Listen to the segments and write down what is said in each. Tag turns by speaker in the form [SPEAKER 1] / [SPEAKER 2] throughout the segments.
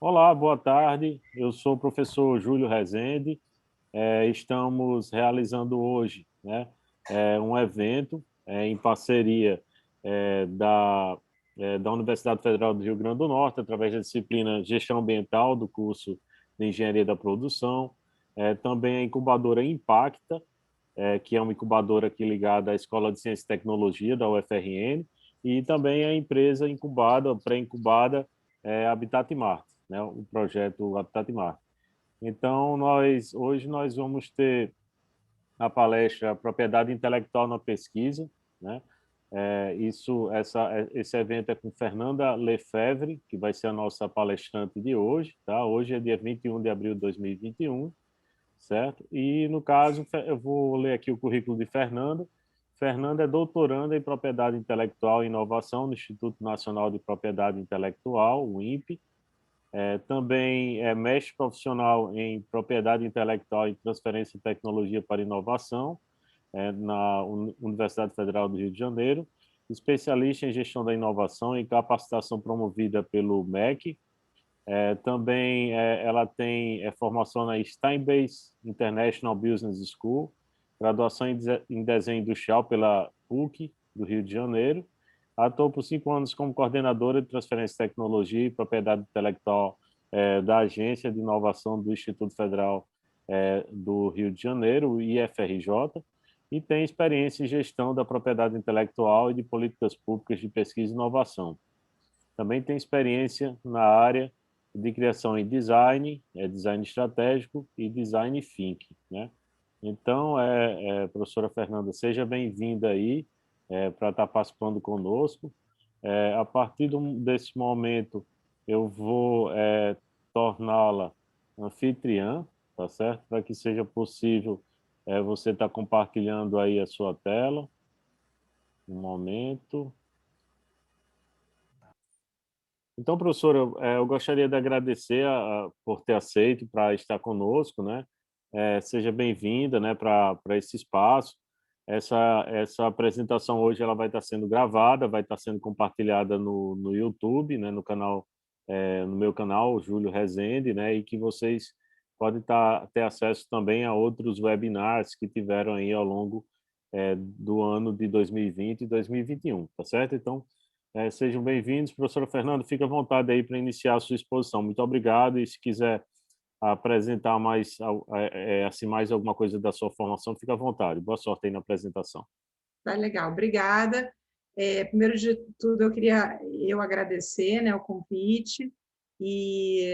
[SPEAKER 1] Olá, boa tarde. Eu sou o professor Júlio Rezende. Estamos realizando hoje, né, um evento em parceria da Universidade Federal do Rio Grande do Norte, através da disciplina Gestão Ambiental do curso de Engenharia da Produção. Também a incubadora Impacta, que é uma incubadora aqui ligada à Escola de Ciência e Tecnologia da UFRN, e também a empresa incubada, pré-incubada, Habitat Marte, né, o projeto Habitat Marte. Então, hoje nós vamos ter a palestra Propriedade Intelectual na Pesquisa, né? Esse evento é com Fernanda Lefebvre, que vai ser a nossa palestrante de hoje, tá? Hoje é dia 21 de abril de 2021, certo? E, no caso, eu vou ler aqui o currículo de Fernanda. Fernanda é doutoranda em Propriedade Intelectual e Inovação no Instituto Nacional de Propriedade Intelectual, o INPE. Também é mestre profissional em Propriedade Intelectual e Transferência de Tecnologia para Inovação, na Universidade Federal do Rio de Janeiro. Especialista em Gestão da Inovação e Capacitação promovida pelo MEC. Também ela tem formação na Steinbase International Business School, graduação em Desenho Industrial pela PUC do Rio de Janeiro. Atuou por 5 anos como coordenadora de transferência de tecnologia e propriedade intelectual da Agência de Inovação do Instituto Federal do Rio de Janeiro, o IFRJ, e tem experiência em gestão da propriedade intelectual e de políticas públicas de pesquisa e inovação. Também tem experiência na área de criação em design, design estratégico e design thinking, né? Então, professora Fernanda, seja bem-vinda aí para estar participando conosco. A partir desse momento, eu vou torná-la anfitriã, tá certo? Para que seja possível você estar compartilhando aí a sua tela. Um momento. Então, professora, eu gostaria de agradecer por ter aceito para estar conosco, né? Seja bem-vinda, né, para esse espaço. Essa apresentação hoje ela vai estar sendo gravada, vai estar sendo compartilhada no YouTube, né, no canal, no meu canal, Júlio Rezende, né, e que vocês podem ter acesso também a outros webinars que tiveram aí ao longo do ano de 2020 e 2021, tá certo? Então, sejam bem-vindos. Professora Fernanda, fique à vontade aí para iniciar a sua exposição. Muito obrigado. E se quiser apresentar assim, mais alguma coisa da sua formação, fique à vontade. Boa sorte aí na apresentação.
[SPEAKER 2] Tá legal, obrigada. Primeiro de tudo, eu queria agradecer, né, o convite e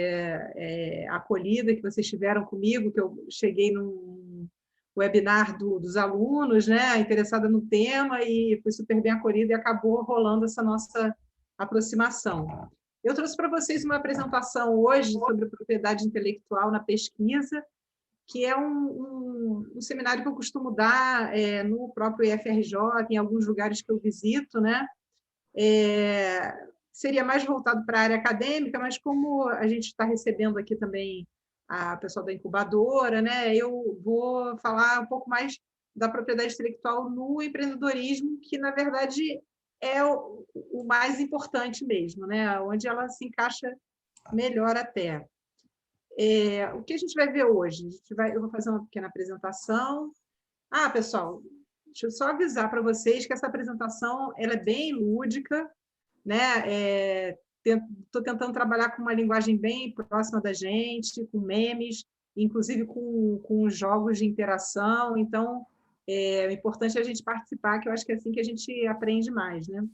[SPEAKER 2] a acolhida que vocês tiveram comigo, que eu cheguei num webinar dos alunos, né, interessada no tema, e fui super bem acolhida e acabou rolando essa nossa aproximação. Eu trouxe para vocês uma apresentação hoje sobre propriedade intelectual na pesquisa, que é um seminário que eu costumo dar no próprio IFRJ, em alguns lugares que eu visito, né? Seria mais voltado para a área acadêmica, mas como a gente está recebendo aqui também a pessoal da incubadora, né? Eu vou falar um pouco mais da propriedade intelectual no empreendedorismo, que, na verdade, é o mais importante mesmo, né? Onde ela se encaixa melhor até. O que a gente vai ver hoje? Eu vou fazer uma pequena apresentação. Pessoal, deixa eu só avisar para vocês que essa apresentação ela é bem lúdica, né? Estou tentando trabalhar com uma linguagem bem próxima da gente, com memes, inclusive com jogos de interação. Então, o importante é a gente participar, que eu acho que é assim que a gente aprende mais, né?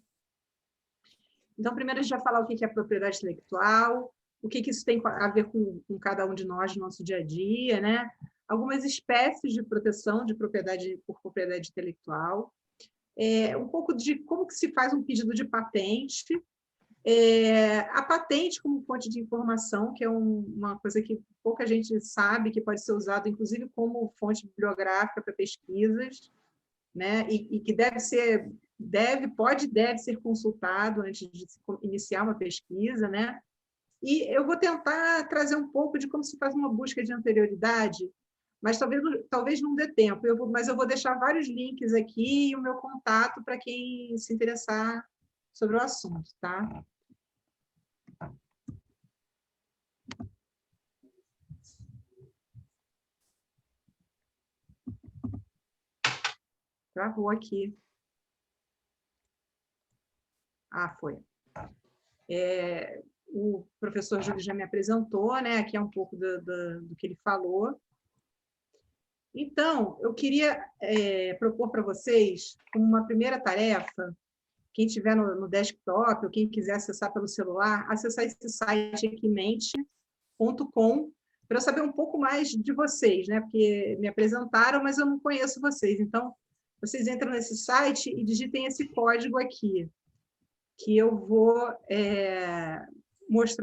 [SPEAKER 2] Então, primeiro a gente vai falar o que é propriedade intelectual, o que isso tem a ver com cada um de nós no nosso dia a dia, né? Algumas espécies de proteção de propriedade por propriedade intelectual, um pouco de como que se faz um pedido de patente, a patente como fonte de informação, que é uma coisa que pouca gente sabe, que pode ser usado, inclusive, como fonte bibliográfica para pesquisas, né? E que deve ser consultado antes de iniciar uma pesquisa, né? E eu vou tentar trazer um pouco de como se faz uma busca de anterioridade, mas talvez não dê tempo. Mas eu vou deixar vários links aqui e o meu contato para quem se interessar sobre o assunto, tá? Travou aqui. Ah, foi. O professor Júlio já me apresentou, né? Aqui é um pouco do que ele falou. Então, eu queria propor para vocês, como uma primeira tarefa, quem tiver no desktop ou quem quiser acessar pelo celular, acessar esse site aqui, mente.com, para eu saber um pouco mais de vocês, né? Porque me apresentaram, mas eu não conheço vocês. Então, vocês entram nesse site e digitem esse código aqui, que eu vou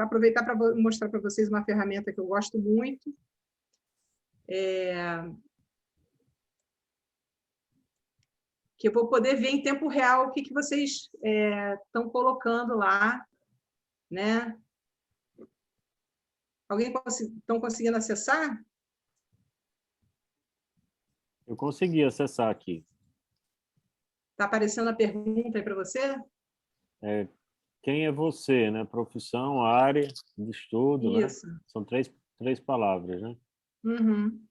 [SPEAKER 2] aproveitar para mostrar para vocês uma ferramenta que eu gosto muito. Que eu vou poder ver em tempo real o que vocês estão colocando lá, né? Alguém estão conseguindo acessar?
[SPEAKER 1] Eu consegui acessar aqui.
[SPEAKER 2] Está aparecendo a pergunta aí para você?
[SPEAKER 1] Quem é você, né? Profissão, área de estudo, né?
[SPEAKER 2] Isso.
[SPEAKER 1] São três palavras, né?
[SPEAKER 2] Uhum.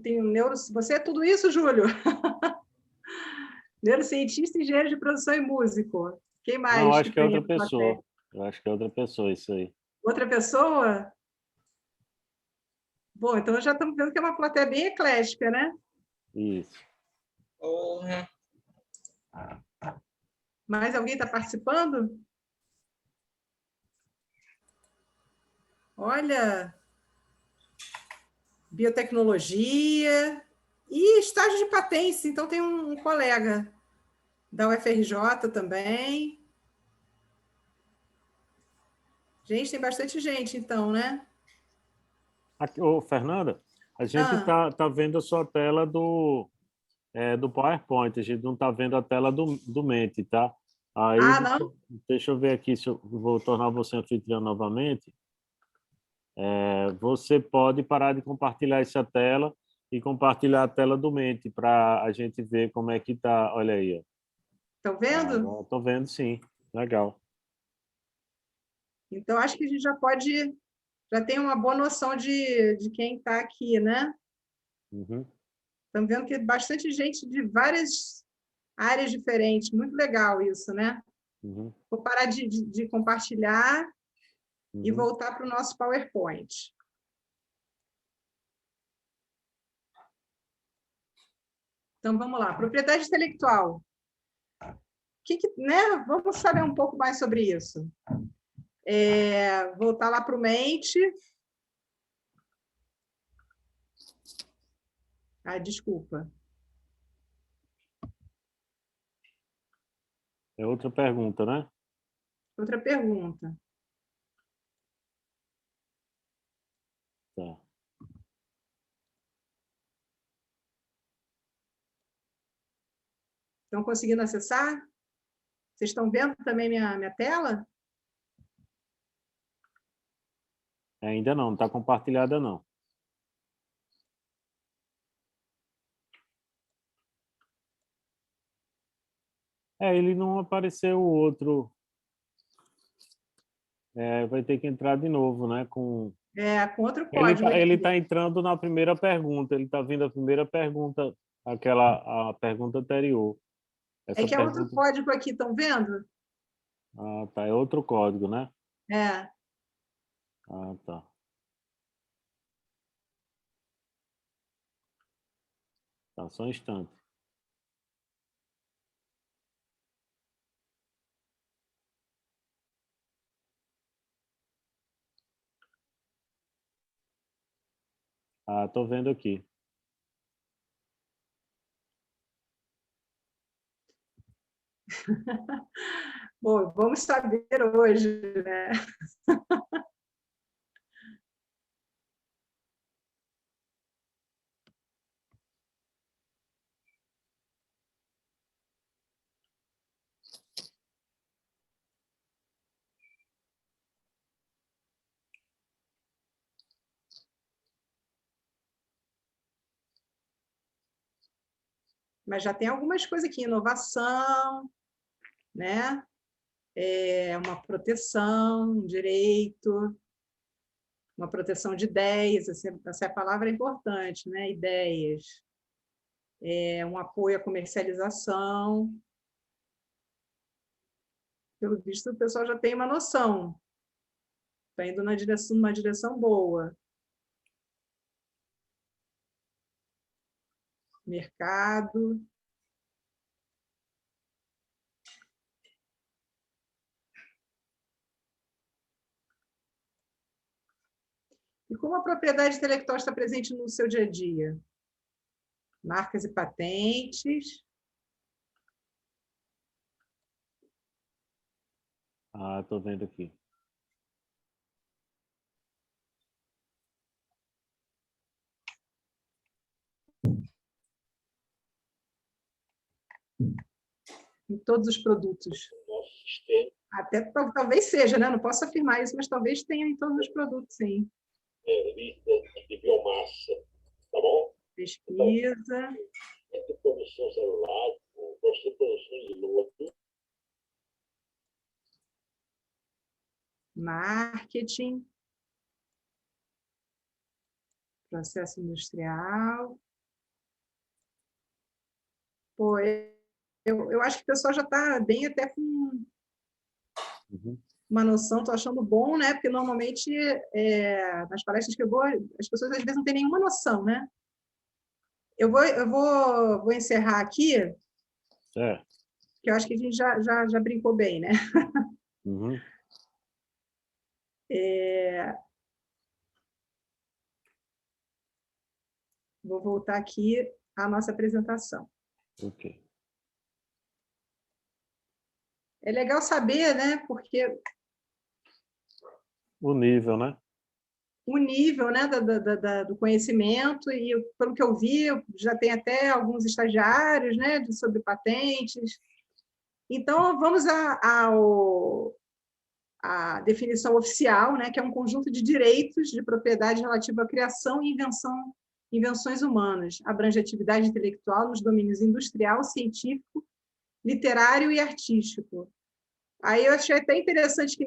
[SPEAKER 2] Tem um neuro... Você é tudo isso, Júlio? Neurocientista, engenheiro de produção e músico. Quem
[SPEAKER 1] Não,
[SPEAKER 2] mais que
[SPEAKER 1] acho que é
[SPEAKER 2] tem
[SPEAKER 1] outra
[SPEAKER 2] na plateia?
[SPEAKER 1] pessoa. Eu acho que é outra pessoa isso aí.
[SPEAKER 2] Outra pessoa? Bom, então já estamos vendo que é uma plateia bem eclética, né?
[SPEAKER 1] Isso.
[SPEAKER 2] Mais alguém está participando? Olha, biotecnologia e estágio de patentes. Então, tem um colega da UFRJ também. Gente, tem bastante gente, então, né?
[SPEAKER 1] Aqui, ô, Fernanda, a gente
[SPEAKER 2] Ah,
[SPEAKER 1] tá vendo a sua tela do PowerPoint, a gente não está vendo a tela do Mente, tá? Aí,
[SPEAKER 2] não?
[SPEAKER 1] deixa eu ver aqui se eu vou tornar você anfitrião novamente. Você pode parar de compartilhar essa tela e compartilhar a tela do Mente para a gente ver como é que tá. Olha aí, ó.
[SPEAKER 2] Estão vendo?
[SPEAKER 1] Agora estou vendo, sim. Legal.
[SPEAKER 2] Então, acho que a gente já tem uma boa noção de quem está aqui, né?
[SPEAKER 1] Uhum,
[SPEAKER 2] Estamos vendo que é bastante gente de várias áreas diferentes. Muito legal isso, né?
[SPEAKER 1] uhum,
[SPEAKER 2] Vou parar de compartilhar e
[SPEAKER 1] uhum.
[SPEAKER 2] voltar para o nosso PowerPoint. Então, vamos lá. Propriedade intelectual. Né? Vamos saber um pouco mais sobre isso. Voltar lá para o Mente. Desculpa.
[SPEAKER 1] É outra pergunta, né?
[SPEAKER 2] Outra pergunta.
[SPEAKER 1] Tá.
[SPEAKER 2] Estão conseguindo acessar? Vocês estão vendo também minha tela?
[SPEAKER 1] Ainda não está compartilhada, não. Ele não apareceu o outro. Vai ter que entrar de novo, né?
[SPEAKER 2] Com outro código aqui.
[SPEAKER 1] Ele tá entrando na primeira pergunta. Ele está vindo a primeira pergunta, a pergunta anterior.
[SPEAKER 2] É
[SPEAKER 1] Essa
[SPEAKER 2] que é outro
[SPEAKER 1] pergunta.
[SPEAKER 2] código aqui, estão vendo?
[SPEAKER 1] Ah, tá. É outro código, né?
[SPEAKER 2] É.
[SPEAKER 1] Ah, tá. Tá, só um instante. Ah, tô vendo aqui.
[SPEAKER 2] Bom, vamos saber hoje, né? Mas já tem algumas coisas aqui, inovação, né? uma proteção, um direito, uma proteção de ideias, essa palavra é importante, né? Ideias, um apoio à comercialização. Pelo visto, o pessoal já tem uma noção, está indo numa direção boa. Mercado. E como a propriedade intelectual está presente no seu dia a dia? Marcas e patentes.
[SPEAKER 1] Ah, estou vendo aqui.
[SPEAKER 2] Em todos os produtos. Até talvez seja, né? Não posso afirmar isso, mas talvez tenha em todos os produtos, sim.
[SPEAKER 3] Lista de biomassa, tá bom?
[SPEAKER 2] Pesquisa.
[SPEAKER 3] Então, produção celular, você produção de lodo.
[SPEAKER 2] Marketing. Processo industrial. Pô, eu acho que o pessoal já está bem até com uma noção, estou achando bom, né? Porque normalmente nas palestras que eu vou, as pessoas às vezes não têm nenhuma noção, né? Eu vou encerrar aqui, que eu acho que a gente já brincou bem, né?
[SPEAKER 1] Uhum.
[SPEAKER 2] Vou voltar aqui à nossa apresentação.
[SPEAKER 1] Ok.
[SPEAKER 2] É legal saber, né? Porque
[SPEAKER 1] O nível, né?
[SPEAKER 2] o nível, né, do conhecimento, e pelo que eu vi, já tem até alguns estagiários, né, sobre patentes. Então, vamos à definição oficial, né, que é um conjunto de direitos de propriedade relativo à criação e invenções humanas. Abrange atividade intelectual nos domínios industrial, científico, literário e artístico. Aí eu achei até interessante que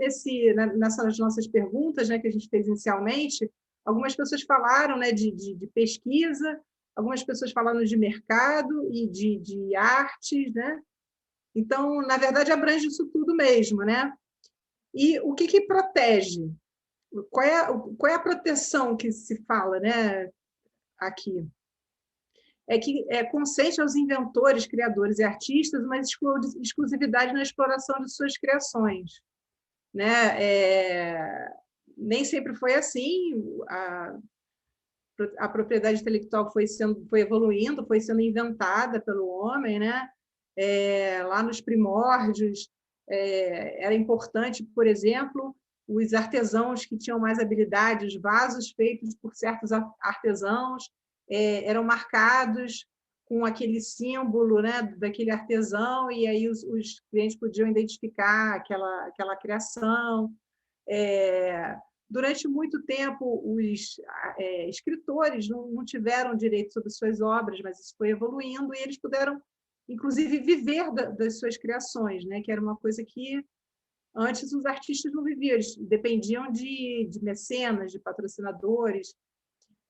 [SPEAKER 2] nessas nossas perguntas, né, que a gente fez inicialmente, algumas pessoas falaram, né, de pesquisa, algumas pessoas falaram de mercado e de artes, né? Então, na verdade, abrange isso tudo mesmo, né? E o que protege? Qual é a proteção que se fala, né, aqui? É que concede aos inventores, criadores e artistas uma exclusividade na exploração de suas criações, né? Nem sempre foi assim. A propriedade intelectual foi evoluindo, foi sendo inventada pelo homem, né? Lá nos primórdios, era importante, por exemplo, os artesãos que tinham mais habilidade, os vasos feitos por certos artesãos eram marcados com aquele símbolo, né, daquele artesão, e aí os clientes podiam identificar aquela criação. Durante muito tempo, os escritores não tiveram direito sobre suas obras, mas isso foi evoluindo, e eles puderam, inclusive, viver das suas criações, né, que era uma coisa que antes os artistas não viviam, eles dependiam de mecenas, de patrocinadores,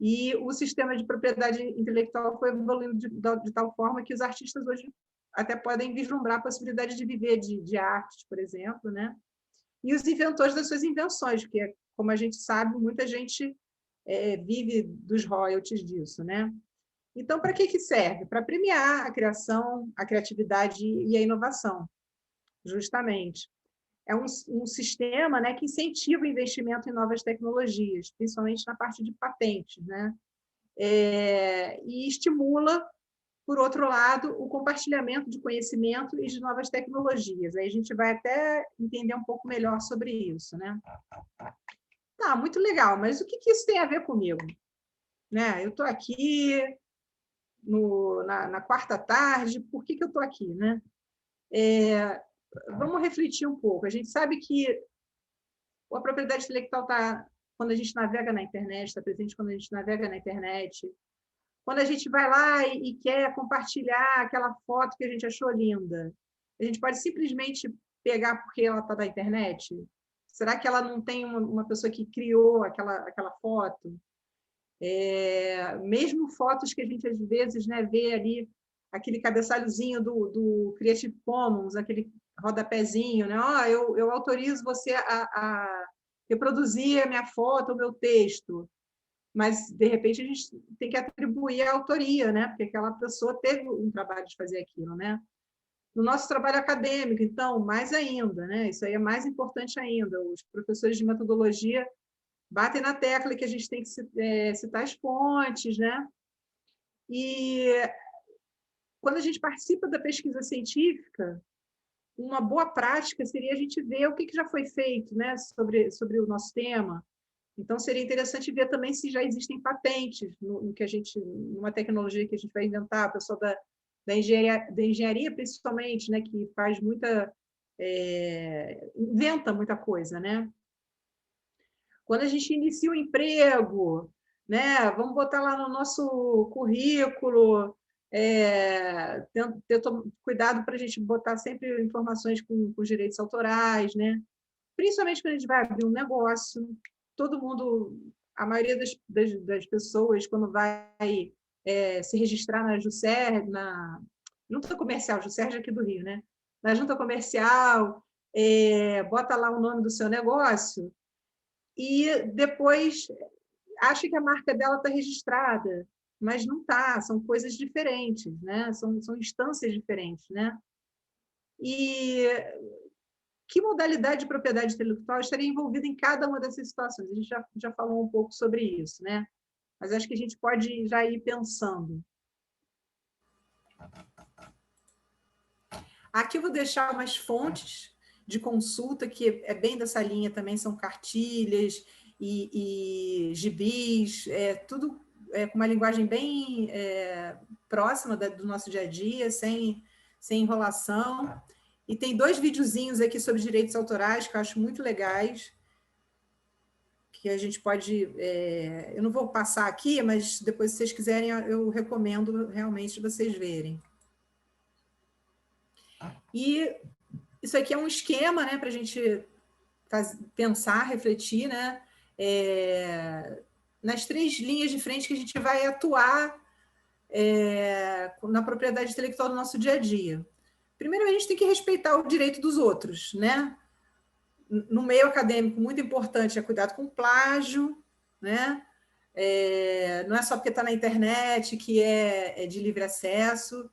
[SPEAKER 2] e o sistema de propriedade intelectual foi evoluindo de tal forma que os artistas hoje até podem vislumbrar a possibilidade de viver de artes, por exemplo, né? E os inventores das suas invenções, porque, como a gente sabe, muita gente vive dos royalties disso, né? Então, para que serve? Para premiar a criação, a criatividade e a inovação, justamente. É um sistema, né, que incentiva o investimento em novas tecnologias, principalmente na parte de patentes, né? E estimula, por outro lado, o compartilhamento de conhecimento e de novas tecnologias. Aí a gente vai até entender um pouco melhor sobre isso, né? Tá, muito legal, mas o que isso tem a ver comigo? Né? Eu estou aqui na quarta tarde, por que eu estou aqui, né? Vamos refletir um pouco. A gente sabe que a propriedade intelectual está, quando a gente navega na internet, está presente quando a gente navega na internet, quando a gente vai lá e quer compartilhar aquela foto que a gente achou linda. A gente pode simplesmente pegar porque ela está na internet? Será que ela não tem uma pessoa que criou aquela foto? Mesmo fotos que a gente, às vezes, né, vê ali, aquele cabeçalhozinho do Creative Commons, aquele rodapézinho, né? Eu autorizo você a reproduzir a minha foto, o meu texto. Mas, de repente, a gente tem que atribuir a autoria, né? Porque aquela pessoa teve um trabalho de fazer aquilo, né? No nosso trabalho acadêmico, então, mais ainda, né? Isso aí é mais importante ainda. Os professores de metodologia batem na tecla que a gente tem que citar as fontes, né? E quando a gente participa da pesquisa científica, uma boa prática seria a gente ver o que já foi feito, né, sobre o nosso tema. Então, seria interessante ver também se já existem patentes no que numa tecnologia que a gente vai inventar, o pessoal da engenharia, principalmente, né, que faz inventa muita coisa, né? Quando a gente inicia o emprego, né, vamos botar lá no nosso currículo, ter cuidado para a gente botar sempre informações com os direitos autorais, né? Principalmente quando a gente vai abrir um negócio, todo mundo, a maioria das pessoas, quando vai se registrar na Juscer, na Junta Comercial, Juscer é aqui do Rio, né? Na Junta Comercial, bota lá o nome do seu negócio e depois acha que a marca dela está registrada, mas não está, são coisas diferentes, né? São instâncias diferentes, né? E que modalidade de propriedade intelectual estaria envolvida em cada uma dessas situações? A gente já falou um pouco sobre isso, né? Mas acho que a gente pode já ir pensando. Aqui eu vou deixar umas fontes de consulta, que é bem dessa linha também, são cartilhas e gibis, tudo com uma linguagem bem próxima do nosso dia a dia, sem enrolação. E tem 2 videozinhos aqui sobre direitos autorais, que eu acho muito legais, que a gente pode... eu não vou passar aqui, mas depois, se vocês quiserem, eu recomendo realmente vocês verem. E isso aqui é um esquema, né, para a gente pensar, refletir, né, nas 3 linhas de frente que a gente vai atuar na propriedade intelectual do nosso dia a dia. Primeiro, a gente tem que respeitar o direito dos outros, né? No meio acadêmico, muito importante é cuidado com o plágio, né? Não é só porque está na internet que é de livre acesso.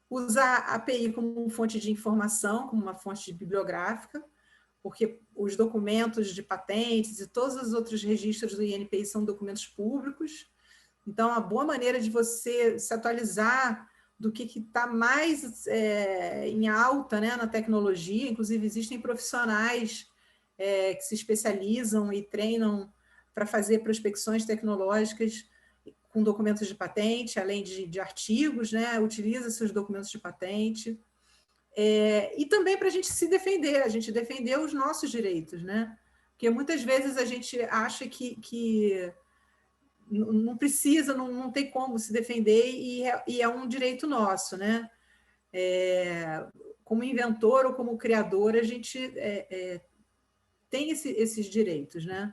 [SPEAKER 2] Usar a API como fonte de informação, como uma fonte bibliográfica, porque os documentos de patentes e todos os outros registros do INPI são documentos públicos. Então, uma boa maneira de você se atualizar do que está mais em alta, né, na tecnologia. Inclusive, existem profissionais que se especializam e treinam para fazer prospecções tecnológicas com documentos de patente, além de artigos, né, utiliza seus documentos de patente. E também para a gente defender os nossos direitos, né? Porque muitas vezes a gente acha que não precisa, não tem como se defender e é um direito nosso, né? Como inventor ou como criador, a gente tem esses direitos, né?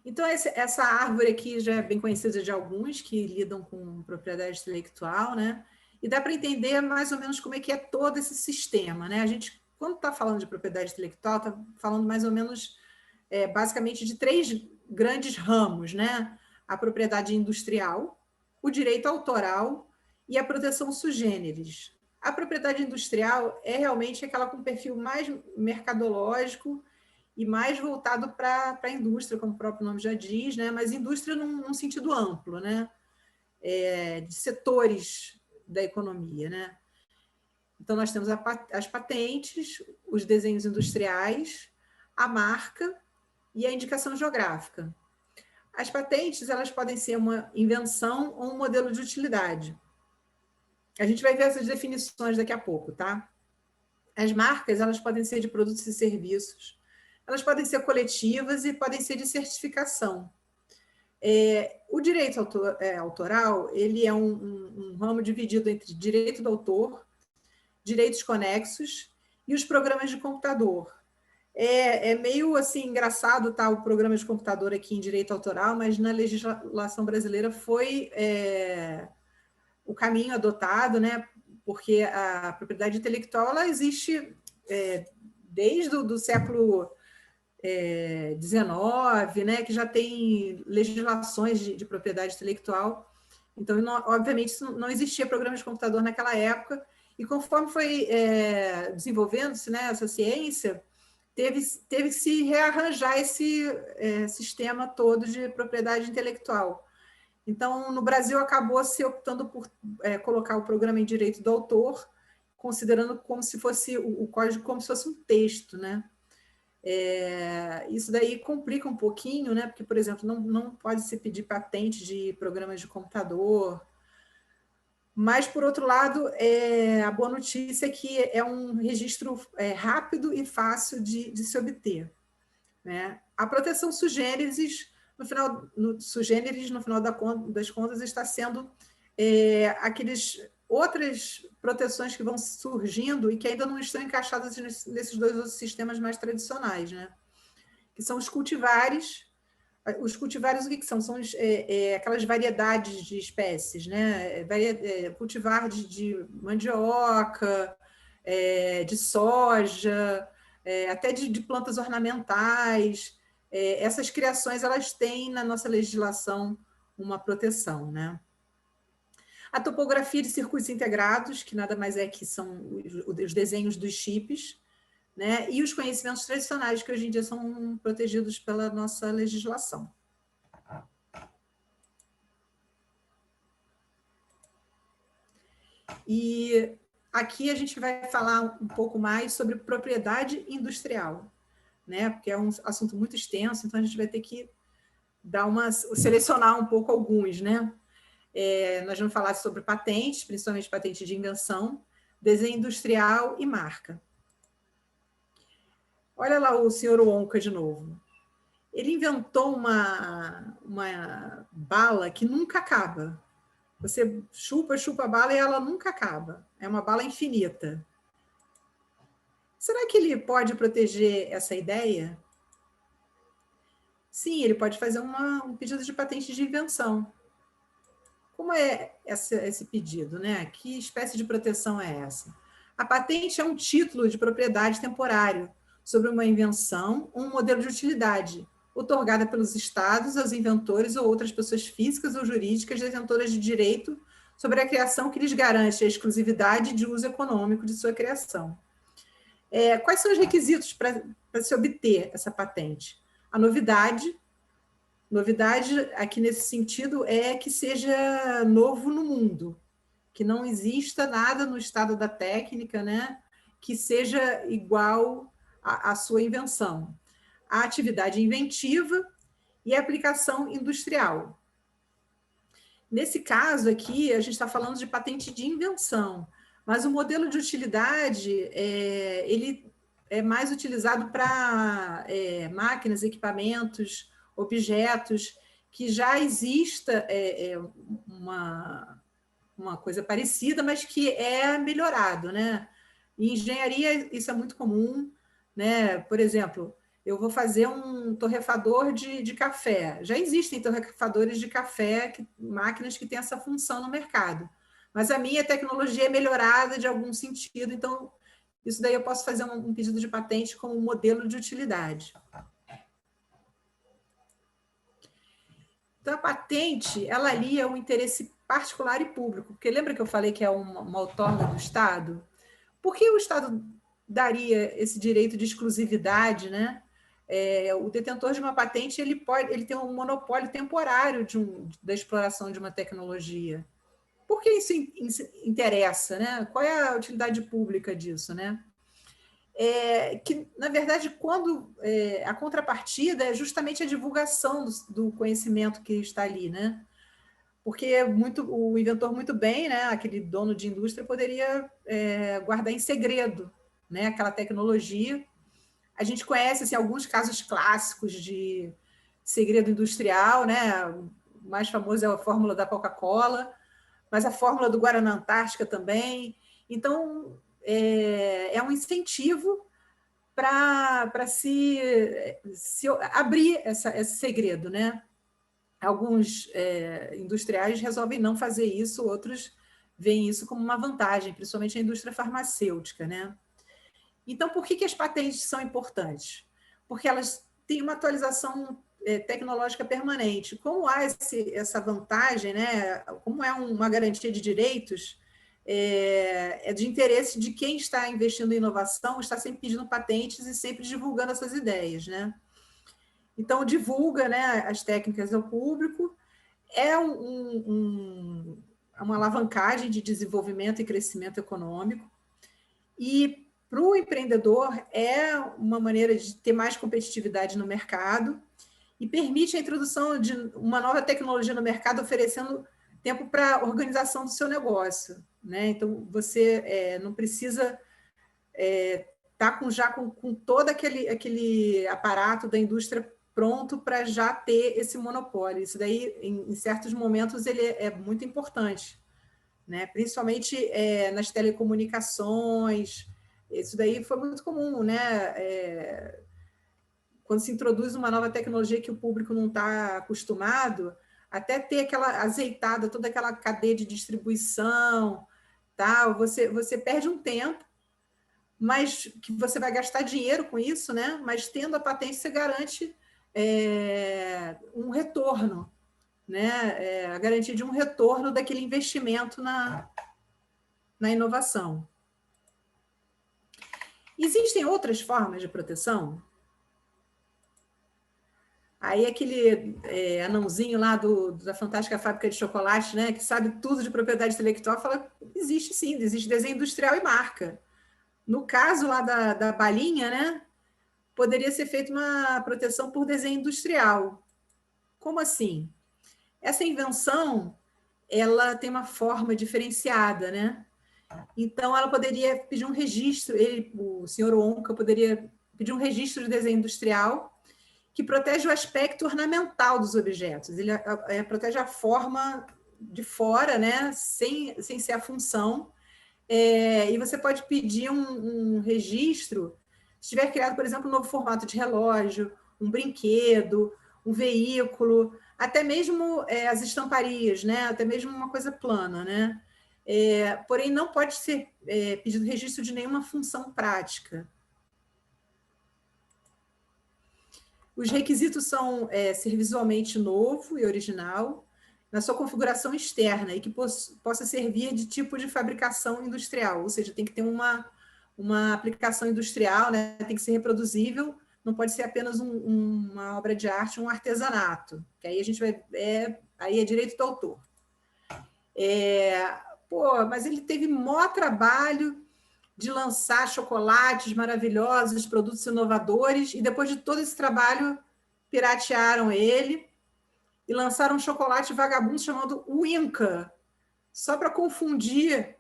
[SPEAKER 2] Então, essa árvore aqui já é bem conhecida de alguns que lidam com propriedade intelectual, né? E dá para entender mais ou menos como é que é todo esse sistema, né? A gente, quando está falando de propriedade intelectual, está falando mais ou menos, basicamente, de 3 grandes ramos, né? A propriedade industrial, o direito autoral e a proteção sui generis. A propriedade industrial é realmente aquela com perfil mais mercadológico e mais voltado para a indústria, como o próprio nome já diz, né? Mas indústria num sentido amplo, né? De setores da economia, né? Então, nós temos as patentes, os desenhos industriais, a marca e a indicação geográfica. As patentes, elas podem ser uma invenção ou um modelo de utilidade. A gente vai ver essas definições daqui a pouco, tá? As marcas, elas podem ser de produtos e serviços, elas podem ser coletivas e podem ser de certificação. O direito autoral, ele é um ramo dividido entre direito do autor direitos conexos e os programas de computador. É meio assim engraçado tá, o programa de computador aqui em direito autoral, mas na legislação brasileira foi o caminho adotado, né? Porque a propriedade intelectual ela existe desde o século XIX, né? Que já tem legislações de propriedade intelectual. Então, obviamente, não existia programa de computador naquela época, e conforme foi desenvolvendo-se, né, essa ciência, teve que se rearranjar esse sistema todo de propriedade intelectual. Então, no Brasil, acabou se optando por colocar o programa em direito do autor, considerando como se fosse o código como se fosse um texto, né? Isso daí complica um pouquinho, né? Porque, por exemplo, não pode se pedir patente de programas de computador. Mas, por outro lado, a boa notícia é que é um registro rápido e fácil de se obter, né? A proteção sui generis, no final das contas, está sendo aqueles outras proteções que vão surgindo e que ainda não estão encaixadas nesses dois outros sistemas mais tradicionais, né? Que são os cultivares. Os cultivares, o que são? São aquelas variedades de espécies, né? Cultivar de mandioca, de soja, até de plantas ornamentais. Essas criações, elas têm na nossa legislação uma proteção, né? A topografia de circuitos integrados, que nada mais é que são os desenhos dos chips, né? E os conhecimentos tradicionais, que hoje em dia são protegidos pela nossa legislação. E aqui a gente vai falar um pouco mais sobre propriedade industrial, né? Porque é um assunto muito extenso, então a gente vai ter que selecionar um pouco alguns, né? Nós vamos falar sobre patentes, principalmente patente de invenção, desenho industrial e marca. Olha lá o senhor Wonka de novo. Ele inventou uma bala que nunca acaba. Você chupa a bala e ela nunca acaba. É uma bala infinita. Será que ele pode proteger essa ideia? Sim, ele pode fazer um pedido de patente de invenção. Como é esse pedido, né? Que espécie de proteção é essa? A patente é um título de propriedade temporário sobre uma invenção ou um modelo de utilidade, outorgada pelos estados aos inventores ou outras pessoas físicas ou jurídicas detentoras de direito sobre a criação que lhes garante a exclusividade de uso econômico de sua criação. Quais são os requisitos para se obter essa patente? A novidade aqui nesse sentido é que seja novo no mundo, que não exista nada no estado da técnica, né, que seja igual à sua invenção. A atividade inventiva e a aplicação industrial. Nesse caso aqui, a gente está falando de patente de invenção, mas o modelo de utilidade, ele é mais utilizado para máquinas, equipamentos, objetos, que já exista uma coisa parecida, mas que é melhorado, né? Em engenharia, isso é muito comum, né? Por exemplo, eu vou fazer um torrefador de café. Já existem torrefadores de café, máquinas que têm essa função no mercado. Mas a minha tecnologia é melhorada de algum sentido, então isso daí eu posso fazer um pedido de patente como modelo de utilidade. Então, a patente, ela alia o interesse particular e público, porque lembra que eu falei que é uma outorga do Estado? Por que o Estado daria esse direito de exclusividade, né? O detentor de uma patente ele tem um monopólio temporário da exploração de uma tecnologia. Por que isso interessa, né? Qual é a utilidade pública disso, né? Que, na verdade, quando a contrapartida é justamente a divulgação do conhecimento que está ali, né? Porque o inventor muito bem, né? Aquele dono de indústria poderia guardar em segredo, né? Aquela tecnologia. A gente conhece assim, alguns casos clássicos de segredo industrial, né? O mais famoso é a fórmula da Coca-Cola, mas a fórmula do Guaraná Antártica também. Então, é um incentivo para se abrir esse segredo, né? Alguns industriais resolvem não fazer isso, outros veem isso como uma vantagem, principalmente a indústria farmacêutica, né? Então, por que as patentes são importantes? Porque elas têm uma atualização tecnológica permanente. Como há essa vantagem, né? Como é uma garantia de direitos, é de interesse de quem está investindo em inovação, está sempre pedindo patentes e sempre divulgando essas ideias, né? Então, divulga, né, as técnicas ao público, é uma alavancagem de desenvolvimento e crescimento econômico, e para o empreendedor é uma maneira de ter mais competitividade no mercado e permite a introdução de uma nova tecnologia no mercado, oferecendo tempo para a organização do seu negócio, né? Então, você não precisa estar com todo aquele aparato da indústria pronto para já ter esse monopólio. Isso daí, em certos momentos, ele é muito importante, né? Principalmente nas telecomunicações. Isso daí foi muito comum, né? Quando se introduz uma nova tecnologia que o público não está acostumado, até ter aquela azeitada, toda aquela cadeia de distribuição, tal, você perde um tempo, mas que você vai gastar dinheiro com isso, né? Mas tendo a patente, você garante um retorno, né? A garantia de um retorno daquele investimento na inovação. Existem outras formas de proteção? Aí aquele anãozinho lá da Fantástica Fábrica de Chocolate, né, que sabe tudo de propriedade intelectual, fala, existe sim, existe desenho industrial e marca. No caso lá da balinha, né, poderia ser feita uma proteção por desenho industrial. Como assim? Essa invenção, ela tem uma forma diferenciada, né? Então, ela poderia pedir um registro, o senhor Onca poderia pedir um registro de desenho industrial que protege o aspecto ornamental dos objetos. Ele protege a forma de fora, né? sem ser a função. E você pode pedir um registro, se tiver criado, por exemplo, um novo formato de relógio, um brinquedo, um veículo, até mesmo as estamparias, né? Até mesmo uma coisa plana, né? Porém, não pode ser pedido registro de nenhuma função prática. Os requisitos são ser visualmente novo e original, na sua configuração externa, e que possa servir de tipo de fabricação industrial, ou seja, tem que ter uma aplicação industrial, né? Tem que ser reproduzível, não pode ser apenas uma obra de arte, um artesanato, que aí a gente vai... aí é direito do autor. Mas ele teve maior trabalho de lançar chocolates maravilhosos, produtos inovadores, e depois de todo esse trabalho, piratearam ele e lançaram um chocolate vagabundo chamado Winca, só para confundir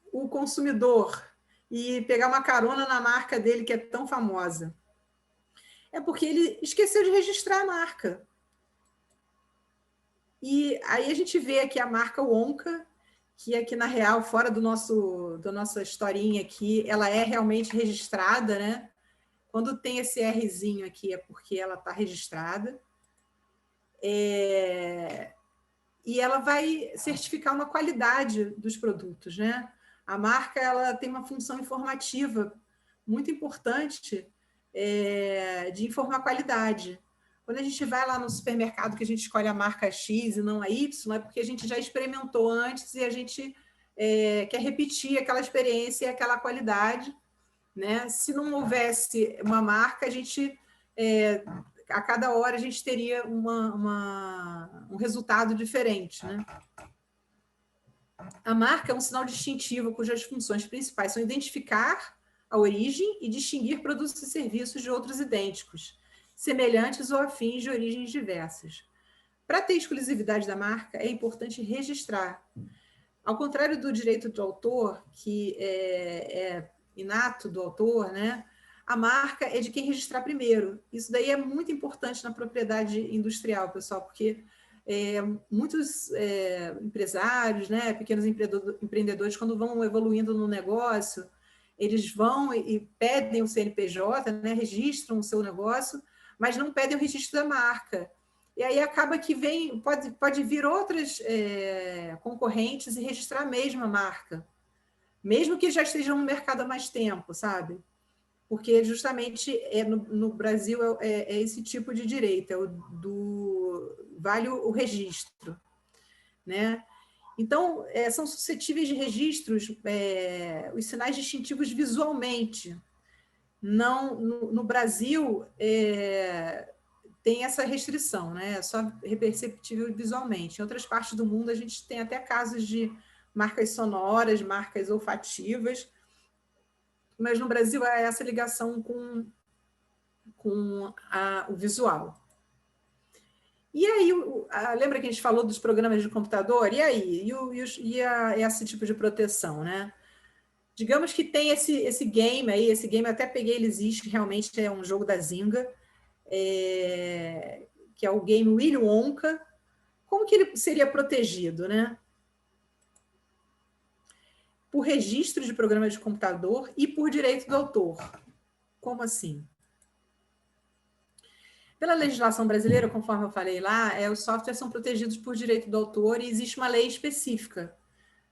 [SPEAKER 2] o consumidor e pegar uma carona na marca dele, que é tão famosa. É porque ele esqueceu de registrar a marca. E aí a gente vê aqui a marca Wonka, que aqui na real, fora da nossa historinha aqui, ela é realmente registrada, né? Quando tem esse Rzinho aqui é porque ela está registrada. E ela vai certificar uma qualidade dos produtos, né? A marca ela tem uma função informativa muito importante de informar a qualidade. Quando a gente vai lá no supermercado que a gente escolhe a marca X e não a Y, é porque a gente já experimentou antes e a gente quer repetir aquela experiência e aquela qualidade, né? Se não houvesse uma marca, a gente, a cada hora, a gente teria um resultado diferente, né? A marca é um sinal distintivo cujas funções principais são identificar a origem e distinguir produtos e serviços de outros idênticos, semelhantes ou afins de origens diversas. Para ter exclusividade da marca, é importante registrar. Ao contrário do direito do autor, que é inato do autor, né? A marca é de quem registrar primeiro. Isso daí é muito importante na propriedade industrial, pessoal, porque muitos empresários, né, pequenos empreendedores, quando vão evoluindo no negócio, eles vão e pedem o CNPJ, né, registram o seu negócio, mas não pedem o registro da marca. E aí acaba que pode vir outras concorrentes e registrar a mesma marca, mesmo que já estejam no mercado há mais tempo, sabe? Porque justamente no Brasil é esse tipo de direito, vale o registro, né? Então, são suscetíveis de registros os sinais distintivos visualmente. Não, no Brasil, tem essa restrição, né? É só perceptível visualmente. Em outras partes do mundo, a gente tem até casos de marcas sonoras, marcas olfativas, mas no Brasil é essa ligação com o visual. E aí, lembra que a gente falou dos programas de computador? E aí? Esse tipo de proteção, né? Digamos que tem esse game aí, esse game eu até peguei, ele existe, realmente é um jogo da Zynga, que é o game Willy Wonka. Como que ele seria protegido, né? Por registro de programa de computador e por direito do autor. Como assim? Pela legislação brasileira, conforme eu falei lá, os softwares são protegidos por direito do autor e existe uma lei específica,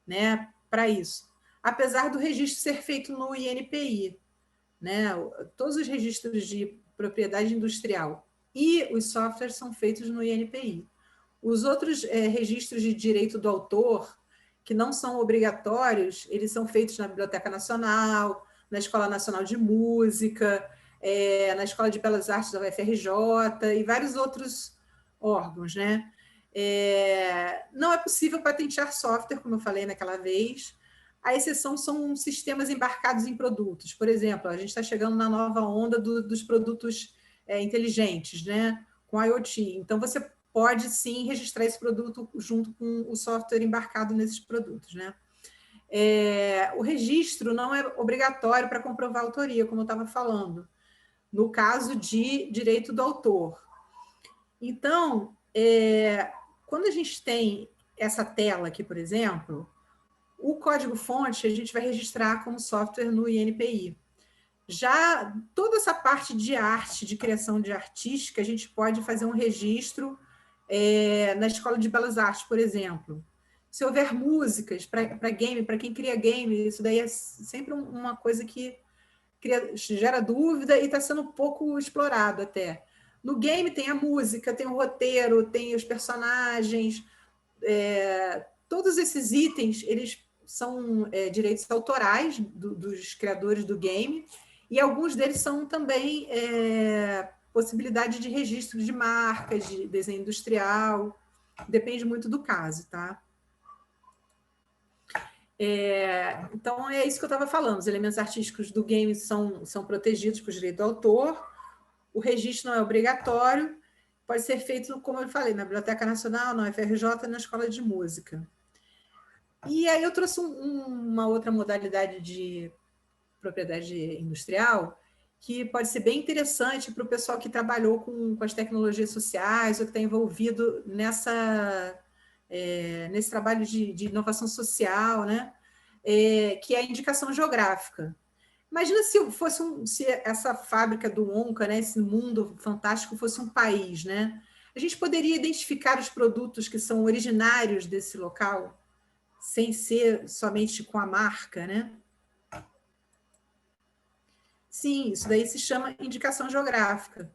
[SPEAKER 2] né, para isso. Apesar do registro ser feito no INPI, né, todos os registros de propriedade industrial e os softwares são feitos no INPI. Os outros registros de direito do autor, que não são obrigatórios, eles são feitos na Biblioteca Nacional, na Escola Nacional de Música, na Escola de Belas Artes da UFRJ e vários outros órgãos, né? Não é possível patentear software, como eu falei naquela vez. A exceção são sistemas embarcados em produtos. Por exemplo, a gente está chegando na nova onda dos produtos inteligentes, né? Com IoT. Então, você pode, sim, registrar esse produto junto com o software embarcado nesses produtos, né? O registro não é obrigatório para comprovar a autoria, como eu estava falando, no caso de direito do autor. Então, quando a gente tem essa tela aqui, por exemplo, o código-fonte a gente vai registrar como software no INPI. Já toda essa parte de arte, de criação de artística, a gente pode fazer um registro na Escola de Belas Artes, por exemplo. Se houver músicas para game, para quem cria game, isso daí é sempre uma coisa que gera dúvida e está sendo um pouco explorado até. No game tem a música, tem o roteiro, tem os personagens, todos esses itens, eles são direitos autorais dos criadores do game, e alguns deles são também possibilidade de registro de marcas, de desenho industrial, depende muito do caso, tá? Então, é isso que eu estava falando, os elementos artísticos do game são protegidos por direito do autor, o registro não é obrigatório, pode ser feito, como eu falei, na Biblioteca Nacional, na UFRJ, na Escola de Música. E aí eu trouxe uma outra modalidade de propriedade industrial que pode ser bem interessante para o pessoal que trabalhou com as tecnologias sociais ou que está envolvido nesse trabalho de inovação social, né? Que é a indicação geográfica. Imagina se essa fábrica do Wonka, né, esse mundo fantástico, fosse um país, né? A gente poderia identificar os produtos que são originários desse local, sem ser somente com a marca, né? Sim, isso daí se chama indicação geográfica.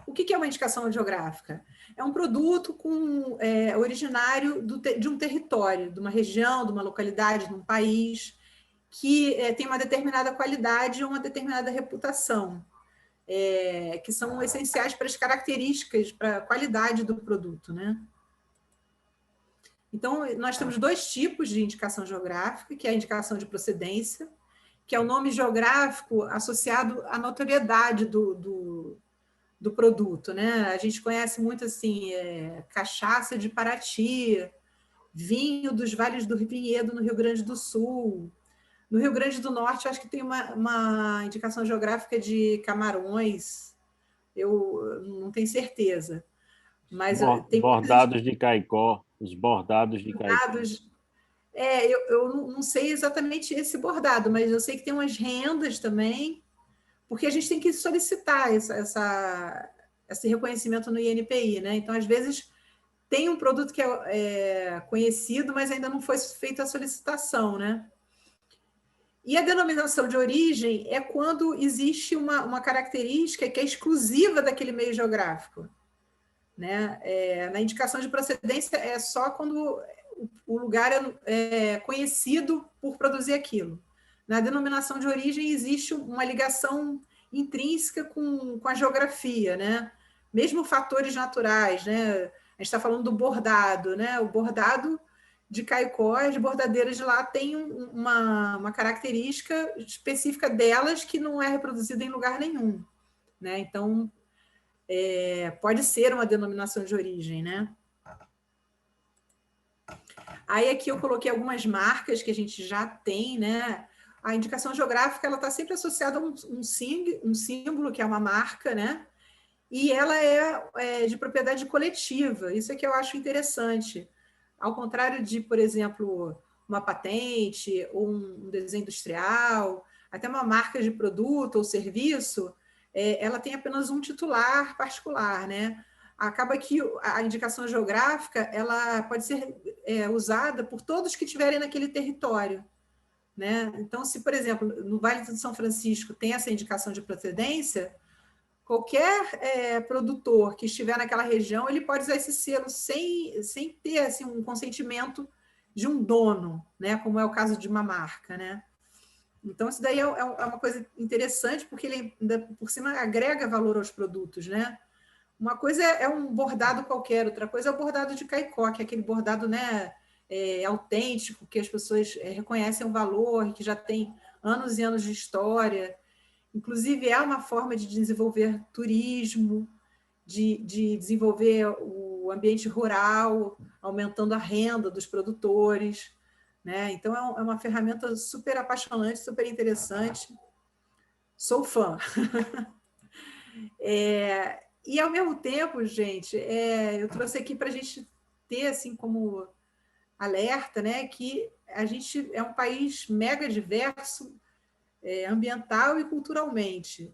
[SPEAKER 2] O que é uma indicação geográfica? É um produto originário de um território, de uma região, de uma localidade, de um país, que tem uma determinada qualidade ou uma determinada reputação, que são essenciais para as características, para a qualidade do produto, né? Então, nós temos dois tipos de indicação geográfica, que é a indicação de procedência, que é o nome geográfico associado à notoriedade do produto, né? A gente conhece muito assim, cachaça de Paraty, vinho dos Vales do Vinhedo no Rio Grande do Sul. No Rio Grande do Norte, acho que tem uma indicação geográfica de Camarões, eu não tenho certeza. Mas
[SPEAKER 1] Bordados de Caicó, os bordados de Caicó.
[SPEAKER 2] Eu não sei exatamente esse bordado, mas eu sei que tem umas rendas também, porque a gente tem que solicitar esse reconhecimento no INPI, né? Então, às vezes, tem um produto que é conhecido, mas ainda não foi feita a solicitação, né? E a denominação de origem é quando existe uma característica que é exclusiva daquele meio geográfico, né? Na indicação de procedência é só quando o lugar é conhecido por produzir aquilo. Na denominação de origem existe uma ligação intrínseca com a geografia, né? Mesmo fatores naturais, né? A gente está falando do bordado, né? O bordado de Caicó, as bordadeiras de lá têm uma característica específica delas que não é reproduzida em lugar nenhum, né? Então, pode ser uma denominação de origem, né? Aí aqui eu coloquei algumas marcas que a gente já tem, né? A indicação geográfica ela está sempre associada a um símbolo, que é uma marca, né? E ela é de propriedade coletiva. Isso é que eu acho interessante. Ao contrário de, por exemplo, uma patente, ou um desenho industrial, até uma marca de produto ou serviço, ela tem apenas um titular particular, né? Acaba que a indicação geográfica ela pode ser usada por todos que estiverem naquele território, né? Então, se, por exemplo, no Vale do São Francisco tem essa indicação de procedência, qualquer produtor que estiver naquela região, ele pode usar esse selo sem ter assim, um consentimento de um dono, né? Como é o caso de uma marca, né? Então, isso daí é uma coisa interessante, porque ele, ainda por cima, agrega valor aos produtos, né? Uma coisa é um bordado qualquer, outra coisa é o bordado de Caicó, que é aquele bordado, né, autêntico, que as pessoas reconhecem o valor, que já tem anos e anos de história. Inclusive, é uma forma de desenvolver turismo, de desenvolver o ambiente rural, aumentando a renda dos produtores, né? Então, é uma ferramenta super apaixonante, super interessante. Sou fã. E, ao mesmo tempo, gente, eu trouxe aqui para a gente ter, assim, como alerta, né, que a gente é um país mega diverso, ambiental e culturalmente,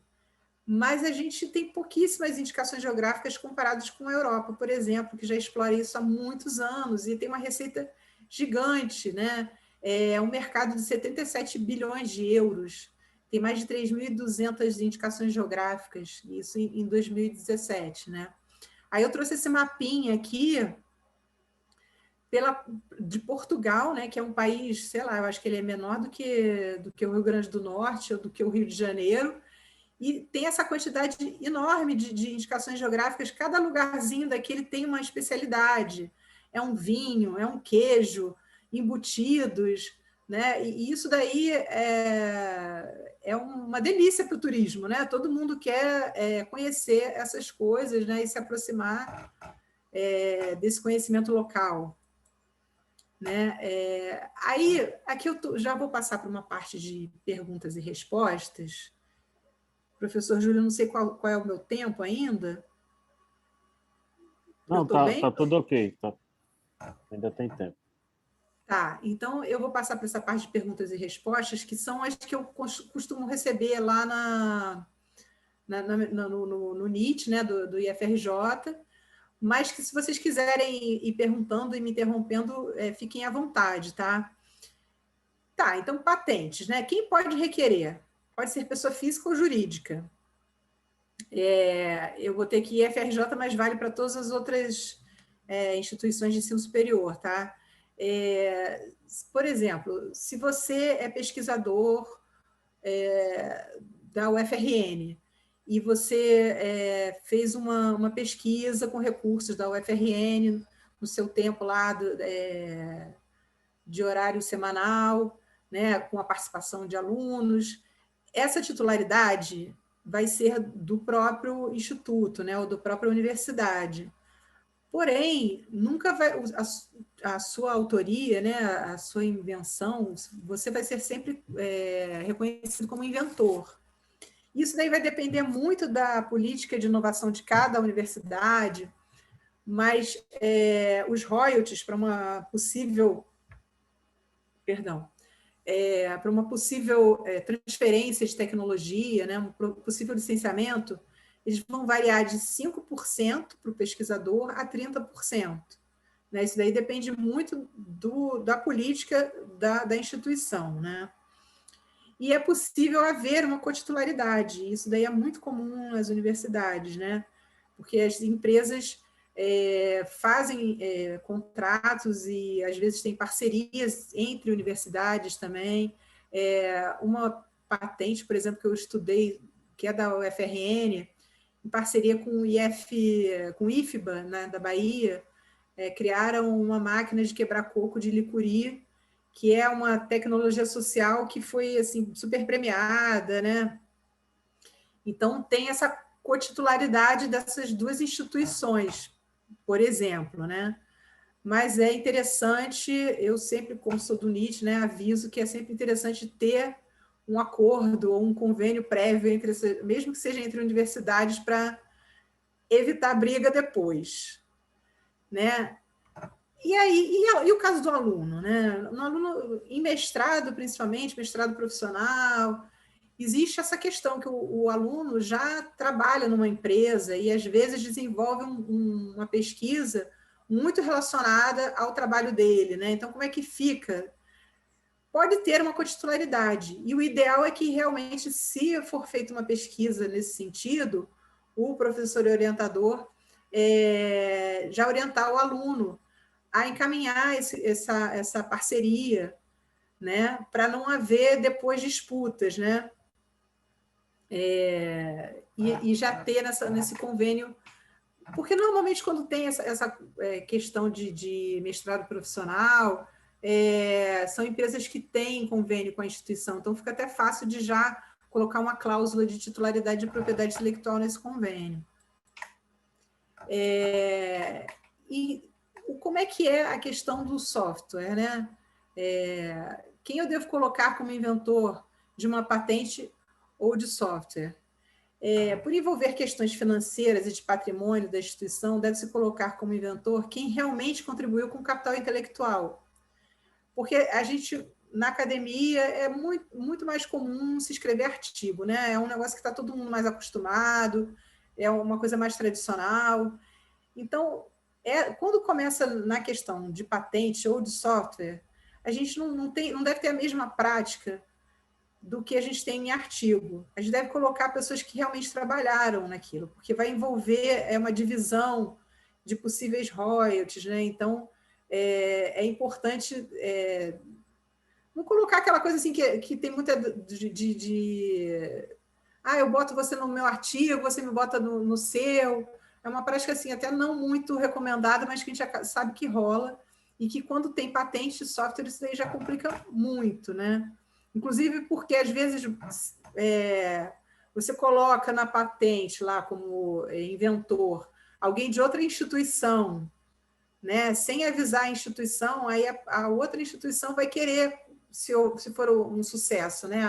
[SPEAKER 2] mas a gente tem pouquíssimas indicações geográficas comparadas com a Europa, por exemplo, que já explora isso há muitos anos e tem uma receita gigante, né? É um mercado de 77 bilhões de euros, tem mais de 3.200 indicações geográficas, isso em 2017, né? Aí eu trouxe esse mapinha aqui de Portugal, né, que é um país, sei lá, eu acho que ele é menor do que o Rio Grande do Norte ou do que o Rio de Janeiro, e tem essa quantidade enorme de indicações geográficas, cada lugarzinho daquele tem uma especialidade, é um vinho, é um queijo, embutidos, né? E isso daí é uma delícia para o turismo, né? Todo mundo quer conhecer essas coisas, né? E se aproximar desse conhecimento local, né? Aí, aqui eu já vou passar para uma parte de perguntas e respostas. Professor Júlio, não sei qual é o meu tempo ainda.
[SPEAKER 1] Não, tá tudo ok. Ainda tem tempo.
[SPEAKER 2] Tá, então eu vou passar para essa parte de perguntas e respostas, que são as que eu costumo receber lá no NIT, né, do IFRJ, mas que se vocês quiserem ir perguntando e me interrompendo, fiquem à vontade, tá? Tá, então patentes, né? Quem pode requerer? Pode ser pessoa física ou jurídica. Eu botei aqui IFRJ, mas vale para todas as outras instituições de ensino superior, tá? Por exemplo, se você é pesquisador da UFRN e você fez uma pesquisa com recursos da UFRN no seu tempo lá de horário semanal, né, com a participação de alunos, essa titularidade vai ser do próprio instituto, né, ou da própria universidade. Porém, nunca vai a sua autoria, né, a sua invenção, você vai ser sempre reconhecido como inventor. Isso daí vai depender muito da política de inovação de cada universidade, mas os royalties para uma possível perdão, para uma possível transferência de tecnologia, né, um possível licenciamento, eles vão variar de 5% para o pesquisador a 30%. Né? Isso daí depende muito da política da instituição. Né? E é possível haver uma cotitularidade, isso daí é muito comum nas universidades, né? Porque as empresas fazem contratos e, às vezes, tem parcerias entre universidades também. Uma patente, por exemplo, que eu estudei, que é da UFRN, em parceria com o com o IFBA, né, da Bahia, criaram uma máquina de quebrar coco de licuri, que é uma tecnologia social que foi assim, super premiada, né? Então, tem essa cotitularidade dessas duas instituições, por exemplo, né? Mas é interessante, eu sempre, como sou do NIT, né, aviso que é sempre interessante ter um acordo ou um convênio prévio, mesmo que seja entre universidades, para evitar briga depois. Né? E aí, e o caso do aluno, né? No aluno em mestrado, principalmente, mestrado profissional, existe essa questão que o aluno já trabalha numa empresa e, às vezes, desenvolve uma pesquisa muito relacionada ao trabalho dele, né? Então, como é que fica? Pode ter uma cotitularidade, e o ideal é que, realmente, se for feita uma pesquisa nesse sentido, o professor e orientador já orientar o aluno a encaminhar essa parceria, né, para não haver depois disputas, né, e já ter nesse convênio, porque normalmente quando tem essa questão de mestrado profissional, são empresas que têm convênio com a instituição, então fica até fácil de já colocar uma cláusula de titularidade de propriedade intelectual nesse convênio. E como é que é a questão do software, né? Quem eu devo colocar como inventor de uma patente ou de software? Por envolver questões financeiras e de patrimônio da instituição, deve-se colocar como inventor quem realmente contribuiu com o capital intelectual. Porque a gente, na academia, é muito, muito mais comum se escrever artigo, né? É um negócio que está todo mundo mais acostumado, é uma coisa mais tradicional. Então, quando começa na questão de patente ou de software, a gente não deve ter a mesma prática do que a gente tem em artigo. A gente deve colocar pessoas que realmente trabalharam naquilo, porque vai envolver uma divisão de possíveis royalties, né? Então, é importante não colocar aquela coisa assim que tem muita eu boto você no meu artigo, você me bota no seu. É uma prática assim, até não muito recomendada, mas que a gente sabe que rola, e que quando tem patente de software, isso aí já complica muito, né? Inclusive porque, às vezes, você coloca na patente lá como inventor alguém de outra instituição, né? Sem avisar a instituição, aí a outra instituição vai querer, se for um sucesso, né?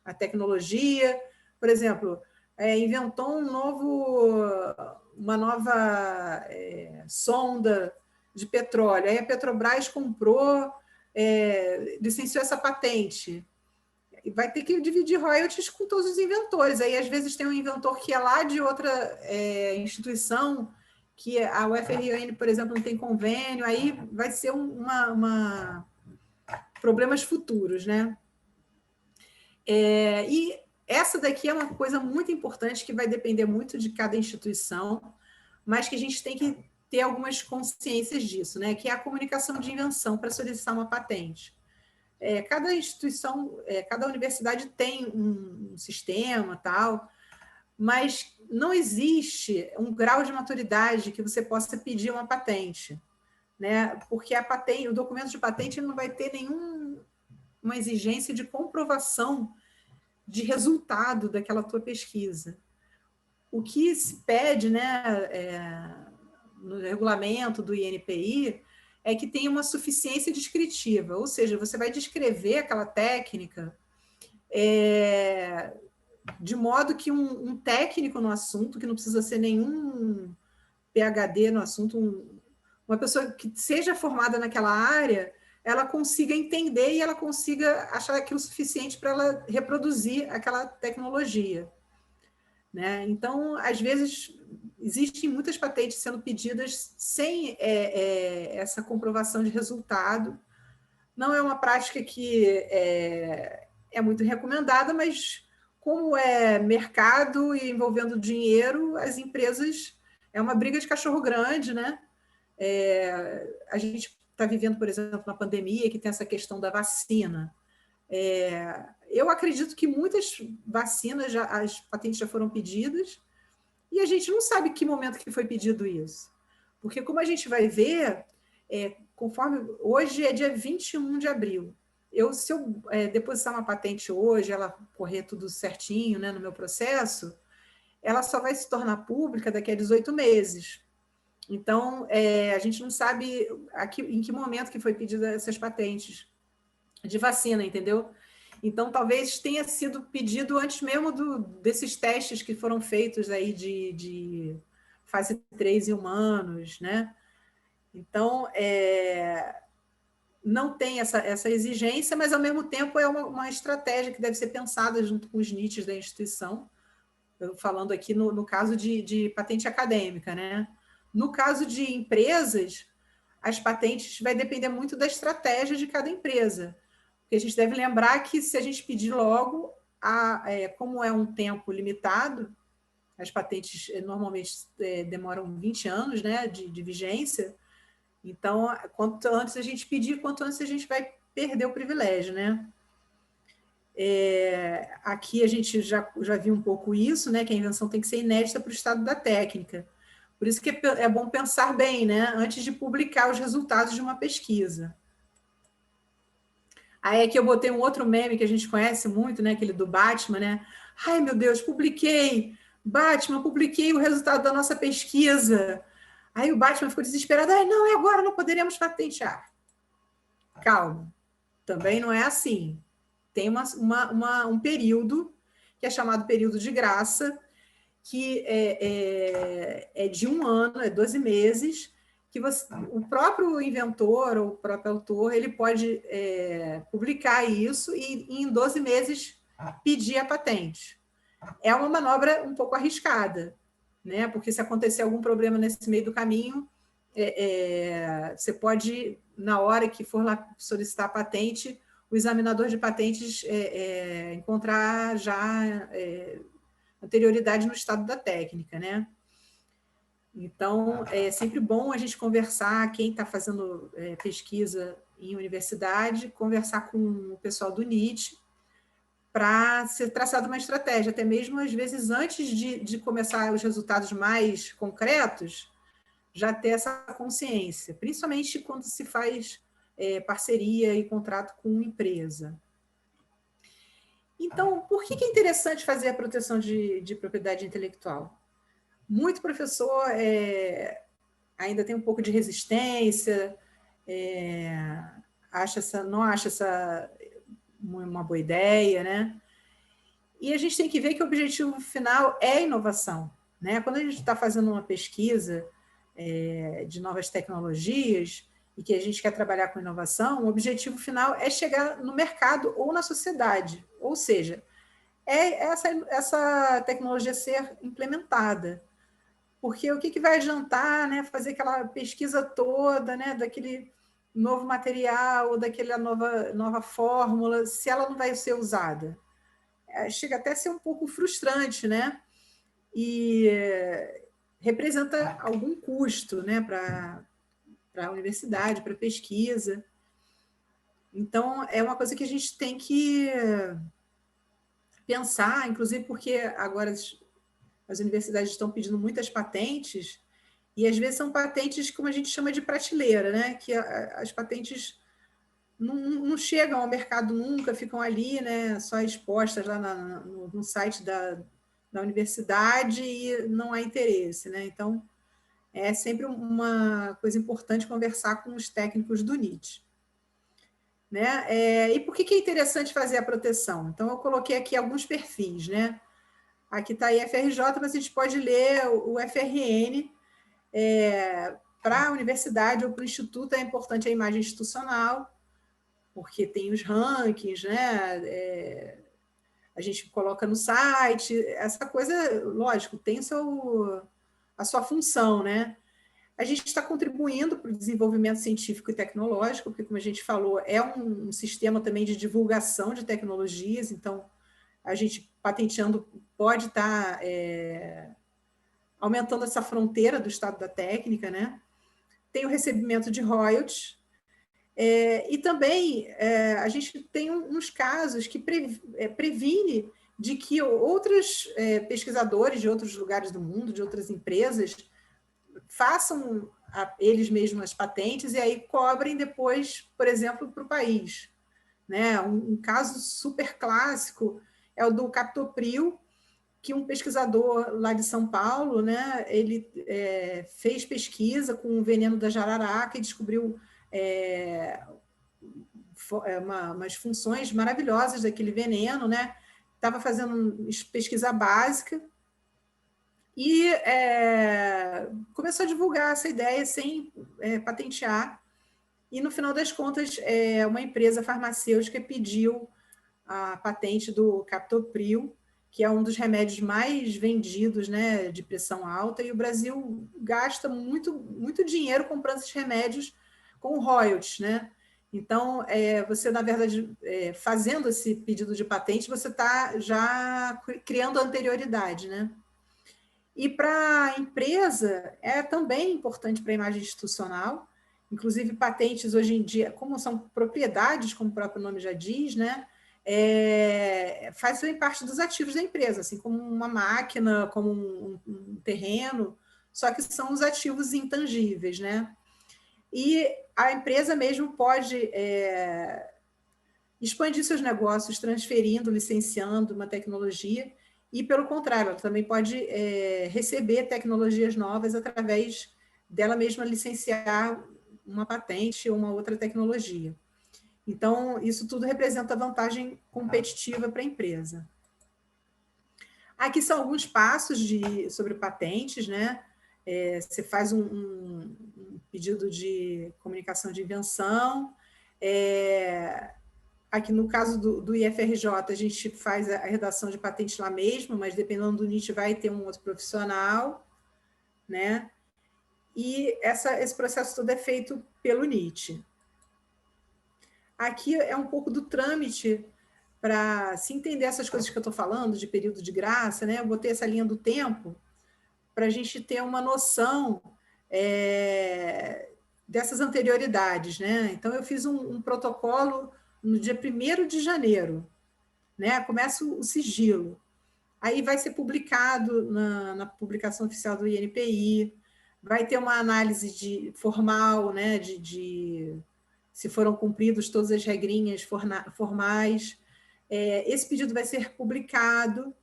[SPEAKER 2] A tecnologia, por exemplo, inventou uma nova sonda de petróleo, aí a Petrobras comprou, licenciou essa patente, e vai ter que dividir royalties com todos os inventores. Aí, às vezes, tem um inventor que é lá de outra instituição, que a UFRN, por exemplo, não tem convênio, aí vai ser problemas futuros, né? E essa daqui é uma coisa muito importante que vai depender muito de cada instituição, mas que a gente tem que ter algumas consciências disso, né? Que é a comunicação de invenção para solicitar uma patente. Cada instituição, cada universidade tem um sistema, tal, mas não existe um grau de maturidade que você possa pedir uma patente, né? Porque o documento de patente não vai ter nenhuma exigência de comprovação de resultado daquela tua pesquisa. O que se pede, né, no regulamento do INPI é que tenha uma suficiência descritiva, ou seja, você vai descrever aquela técnica de modo que um técnico no assunto, que não precisa ser nenhum PhD no assunto, uma pessoa que seja formada naquela área, ela consiga entender e ela consiga achar aquilo suficiente para ela reproduzir aquela tecnologia. Né? Então, às vezes, existem muitas patentes sendo pedidas sem essa comprovação de resultado. Não é uma prática que é muito recomendada, mas como é mercado e envolvendo dinheiro, as empresas... É uma briga de cachorro grande, né? A gente está vivendo, por exemplo, uma pandemia que tem essa questão da vacina. Eu acredito que muitas vacinas, as patentes já foram pedidas, e a gente não sabe que momento que foi pedido isso. Porque, como a gente vai ver, conforme hoje é dia 21 de abril, se eu depositar uma patente hoje, ela correr tudo certinho, né, no meu processo, ela só vai se tornar pública daqui a 18 meses. Então, a gente não sabe em que momento que foi pedida essas patentes de vacina, entendeu? Então, talvez tenha sido pedido antes mesmo desses testes que foram feitos aí de fase 3 em humanos, né? Então, não tem essa exigência, mas, ao mesmo tempo, é uma estratégia que deve ser pensada junto com os NITs da instituição, eu falando aqui no caso de patente acadêmica, né? No caso de empresas, as patentes vai depender muito da estratégia de cada empresa. Porque a gente deve lembrar que, se a gente pedir logo, como é um tempo limitado, as patentes normalmente demoram 20 anos, né, de vigência, então, quanto antes a gente pedir, quanto antes a gente vai perder o privilégio, né? Aqui a gente já viu um pouco isso, né, que a invenção tem que ser inédita para o estado da técnica. Por isso que é bom pensar bem, né, antes de publicar os resultados de uma pesquisa. Aí aqui eu botei um outro meme que a gente conhece muito, né, aquele do Batman, né? Ai, meu Deus, Batman, publiquei o resultado da nossa pesquisa. Aí o Batman ficou desesperado. Ai, não, é agora, não poderemos patentear. Calma, também não é assim. Tem um período, que é chamado período de graça, que é de 1 ano, 12 meses, que o próprio inventor ou o próprio autor ele pode publicar isso e, em 12 meses, pedir a patente. É uma manobra um pouco arriscada, né? Porque, se acontecer algum problema nesse meio do caminho, você pode, na hora que for lá solicitar a patente, o examinador de patentes encontrar já anterioridade no estado da técnica, né? Então, é sempre bom a gente conversar, quem está fazendo pesquisa em universidade, conversar com o pessoal do NIT, para ser traçada uma estratégia, até mesmo, às vezes, antes de começar os resultados mais concretos, já ter essa consciência, principalmente quando se faz parceria e contrato com empresa. Então, por que é interessante fazer a proteção de propriedade intelectual? Muito professor ainda tem um pouco de resistência, não acha essa uma boa ideia, né? E a gente tem que ver que o objetivo final é a inovação, né? Quando a gente está fazendo uma pesquisa de novas tecnologias e que a gente quer trabalhar com inovação, o objetivo final é chegar no mercado ou na sociedade, ou seja, essa tecnologia ser implementada. Porque o que vai adiantar, né, fazer aquela pesquisa toda, né, daquele novo material, ou daquela nova fórmula, se ela não vai ser usada? Chega até a ser um pouco frustrante, né? E representa algum custo, né, para a universidade, para a pesquisa. Então, é uma coisa que a gente tem que pensar, inclusive porque agora as universidades estão pedindo muitas patentes, e às vezes são patentes, como a gente chama de prateleira, né? Que as patentes não chegam ao mercado nunca, ficam ali, né? Só expostas lá no site da universidade e não há interesse, né? Então, é sempre uma coisa importante conversar com os técnicos do NIT. Né? E por que é interessante fazer a proteção? Então, eu coloquei aqui alguns perfis, né? Aqui está a IFRJ, mas a gente pode ler o FRN. Para a universidade ou para o instituto é importante a imagem institucional, porque tem os rankings, né? A gente coloca no site, essa coisa, lógico, tem a sua função, né? A gente está contribuindo para o desenvolvimento científico e tecnológico, porque, como a gente falou, é um sistema também de divulgação de tecnologias, então a gente patenteando pode estar aumentando essa fronteira do estado da técnica, né? Tem o recebimento de royalties, e também a gente tem uns casos que previne de que outros pesquisadores de outros lugares do mundo, de outras empresas, façam eles mesmos as patentes e aí cobrem depois, por exemplo, para o país. Né? Um caso super clássico é o do captopril, que um pesquisador lá de São Paulo, né, ele fez pesquisa com o veneno da jararaca e descobriu umas funções maravilhosas daquele veneno, né? Estava fazendo pesquisa básica e começou a divulgar essa ideia sem patentear. E, no final das contas, uma empresa farmacêutica pediu a patente do captopril, que é um dos remédios mais vendidos, né, de pressão alta, e o Brasil gasta muito, muito dinheiro comprando esses remédios com royalties, né? Então, você, na verdade, fazendo esse pedido de patente, você está já criando anterioridade, né? E para a empresa, é também importante para a imagem institucional, inclusive patentes hoje em dia, como são propriedades, como o próprio nome já diz, né? Fazem parte dos ativos da empresa, assim como uma máquina, como um terreno, só que são os ativos intangíveis, né? E a empresa mesmo pode expandir seus negócios transferindo, licenciando uma tecnologia e, pelo contrário, ela também pode receber tecnologias novas através dela mesma licenciar uma patente ou uma outra tecnologia. Então, isso tudo representa vantagem competitiva para a empresa. Aqui são alguns passos sobre patentes, né? Você faz um pedido de comunicação de invenção. Aqui no caso do IFRJ, a gente faz a redação de patente lá mesmo, mas dependendo do NIT vai ter um outro profissional, né? E esse processo todo é feito pelo NIT. Aqui é um pouco do trâmite para se entender essas coisas que eu estou falando, de período de graça, né? Eu botei essa linha do tempo para a gente ter uma noção dessas anterioridades, né? Então, eu fiz um protocolo no dia 1º de janeiro, né? Começa o sigilo. Aí vai ser publicado na publicação oficial do INPI, vai ter uma análise formal, né? De se foram cumpridos todas as regrinhas formais. Esse pedido vai ser publicado,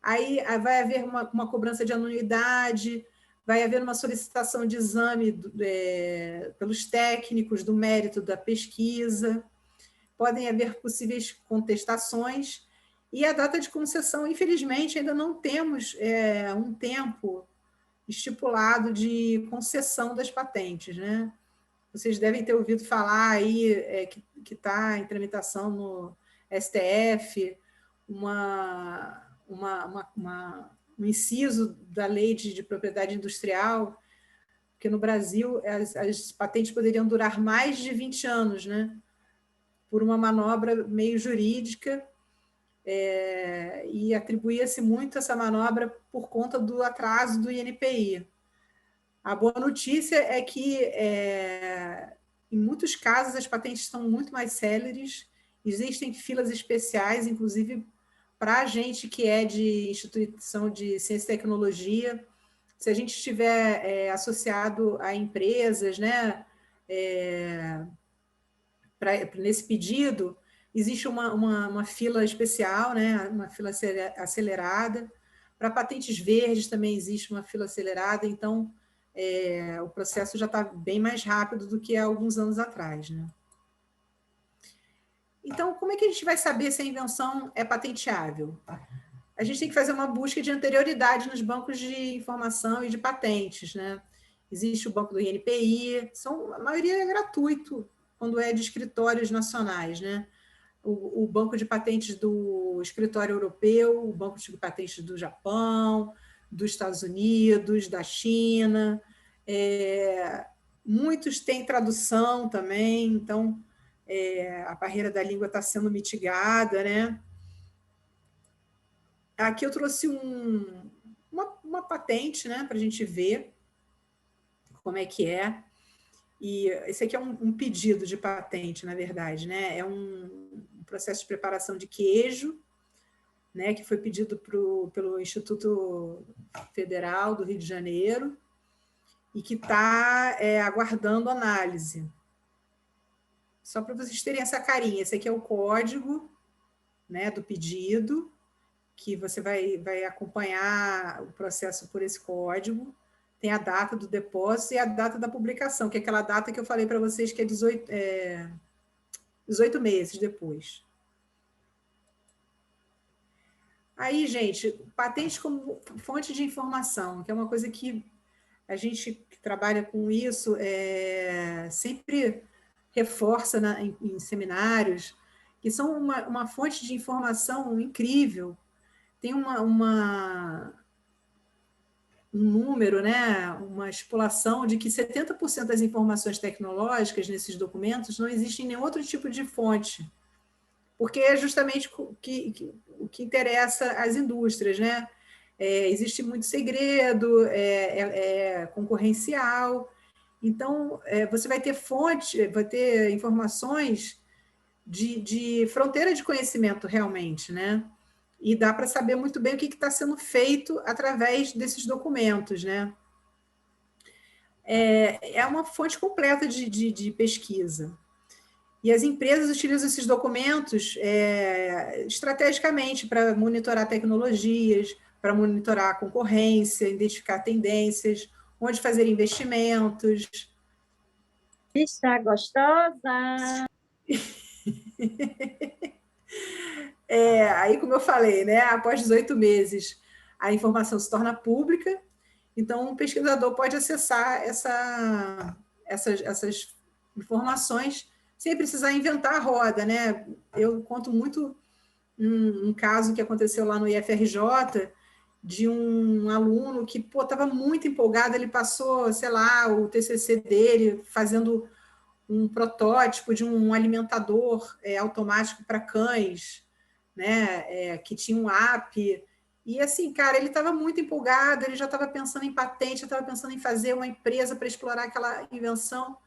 [SPEAKER 2] aí vai haver uma cobrança de anuidade, vai haver uma solicitação de exame pelos técnicos do mérito da pesquisa, podem haver possíveis contestações, e a data de concessão, infelizmente, ainda não temos um tempo estipulado de concessão das patentes, né? Vocês devem ter ouvido falar aí que está em tramitação no STF um inciso da lei de propriedade industrial, porque no Brasil as patentes poderiam durar mais de 20 anos, né? Por uma manobra meio jurídica, e atribuía-se muito essa manobra por conta do atraso do INPI. A boa notícia é que, em muitos casos, as patentes são muito mais céleres, existem filas especiais, inclusive para a gente que é de instituição de ciência e tecnologia. Se a gente estiver associado a empresas, né, nesse pedido, existe uma fila especial, né, uma fila acelerada. Para patentes verdes também existe uma fila acelerada, então o processo já está bem mais rápido do que há alguns anos atrás, né? Então, como é que a gente vai saber se a invenção é patenteável? A gente tem que fazer uma busca de anterioridade nos bancos de informação e de patentes, né? Existe o banco do INPI, a maioria é gratuito, quando é de escritórios nacionais, né? O banco de patentes do escritório europeu, o banco de patentes do Japão, dos Estados Unidos, da China. Muitos têm tradução também, então a barreira da língua está sendo mitigada, né? Aqui eu trouxe uma patente, né, para a gente ver como é que é. E esse aqui é um pedido de patente, na verdade, né? É um processo de preparação de queijo, né, que foi pedido pelo Instituto Federal do Rio de Janeiro e que está aguardando análise. Só para vocês terem essa carinha, esse aqui é o código, né, do pedido, que você vai acompanhar o processo por esse código. Tem a data do depósito e a data da publicação, que é aquela data que eu falei para vocês que é 18 meses depois. Aí, gente, patente como fonte de informação, que é uma coisa que a gente que trabalha com isso sempre reforça em seminários, que são uma fonte de informação incrível. Tem um número, né, uma estipulação de que 70% das informações tecnológicas nesses documentos não existem em nenhum outro tipo de fonte, porque é justamente o que interessa às indústrias, né? Existe muito segredo, concorrencial, então você vai ter vai ter informações de fronteira de conhecimento realmente, né? E dá para saber muito bem o que está sendo feito através desses documentos, né? É uma fonte completa de pesquisa. E as empresas utilizam esses documentos estrategicamente para monitorar tecnologias, para monitorar a concorrência, identificar tendências, onde fazer investimentos.
[SPEAKER 4] Está gostosa!
[SPEAKER 2] Aí, como eu falei, né, após 18 meses, a informação se torna pública, então o pesquisador pode acessar essas informações sem precisar inventar a roda, né? Eu conto muito um caso que aconteceu lá no IFRJ, de um aluno que estava muito empolgado, ele passou, sei lá, o TCC dele fazendo um protótipo de um alimentador automático para cães, né, que tinha um app, e assim, cara, ele estava muito empolgado, ele já estava pensando em patente, estava pensando em fazer uma empresa para explorar aquela invenção.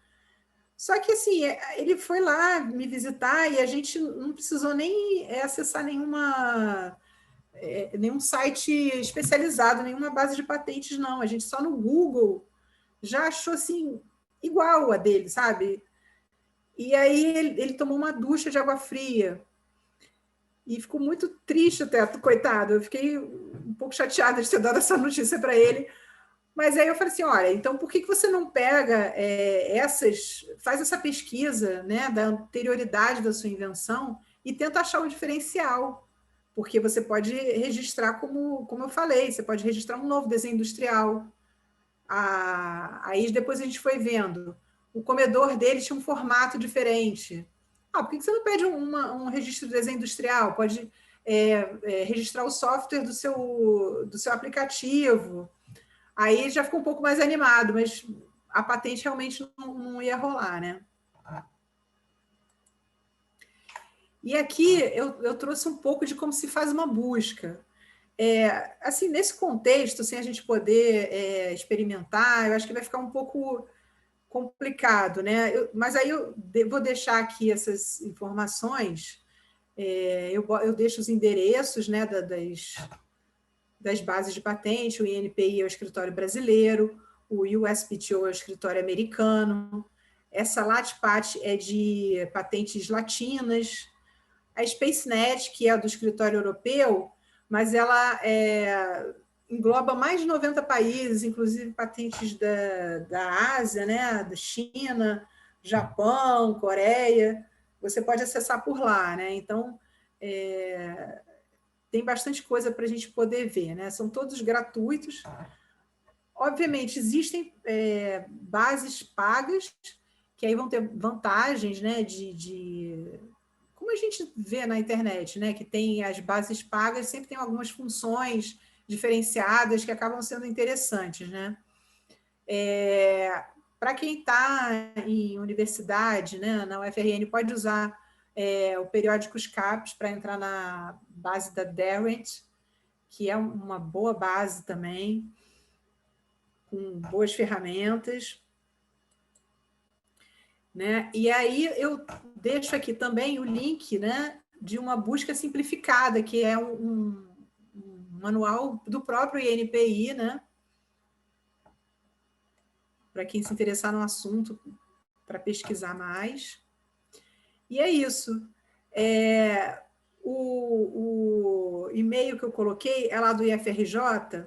[SPEAKER 2] Só que assim, ele foi lá me visitar e a gente não precisou nem acessar nenhum site especializado, nenhuma base de patentes, não. A gente só no Google já achou assim, igual a dele, sabe? E aí ele tomou uma ducha de água fria e ficou muito triste até, coitado. Eu fiquei um pouco chateada de ter dado essa notícia para ele. Mas aí eu falei assim, olha, então por que você não pega faz essa pesquisa, né, da anterioridade da sua invenção e tenta achar o diferencial? Porque você pode registrar, como eu falei, você pode registrar um novo desenho industrial. Aí depois a gente foi vendo, o comedor dele tinha um formato diferente. Por que você não pede um registro de desenho industrial? Pode registrar o software do seu aplicativo. Aí já ficou um pouco mais animado, mas a patente realmente não ia rolar, né? E aqui eu trouxe um pouco de como se faz uma busca. Assim, nesse contexto, sem a gente poder experimentar, eu acho que vai ficar um pouco complicado, né? Mas aí eu vou deixar aqui essas informações, eu deixo os endereços, né, das bases de patente, o INPI é o escritório brasileiro, o USPTO é o escritório americano, essa LATPAT é de patentes latinas, a SpaceNet, que é do escritório europeu, mas ela engloba mais de 90 países, inclusive patentes da Ásia, né, da China, Japão, Coreia, você pode acessar por lá, né? Então, tem bastante coisa para a gente poder ver, né? São todos gratuitos. Obviamente, existem bases pagas que aí vão ter vantagens, né, como a gente vê na internet, né, que tem as bases pagas, sempre tem algumas funções diferenciadas que acabam sendo interessantes, né? Para quem está em universidade, né, na UFRN, pode usar o periódico SCAPES para entrar na base da Darent, que é uma boa base também, com boas ferramentas. Né? E aí eu deixo aqui também o link, né, de uma busca simplificada, que é um manual do próprio INPI, né, para quem se interessar no assunto, para pesquisar mais. E é isso. O e-mail que eu coloquei é lá do IFRJ.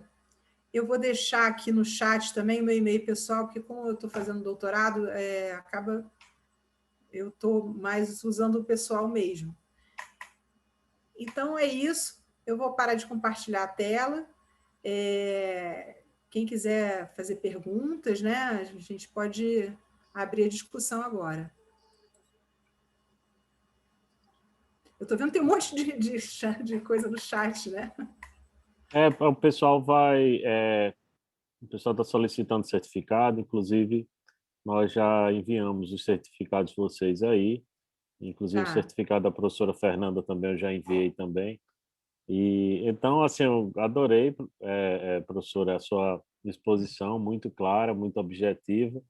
[SPEAKER 2] Eu vou deixar aqui no chat também o meu e-mail pessoal, porque como eu estou fazendo doutorado, eu estou mais usando o pessoal mesmo. Então, é isso. Eu vou parar de compartilhar a tela. Quem quiser fazer perguntas, né, a gente pode abrir a discussão agora. Eu estou vendo que tem um monte de coisa no chat, né?
[SPEAKER 1] O pessoal vai... o pessoal está solicitando certificado, inclusive nós já enviamos os certificados de vocês aí, inclusive o certificado da professora Fernanda também eu já enviei também. E então, assim, eu adorei, professora, a sua disposição, muito clara, muito objetiva,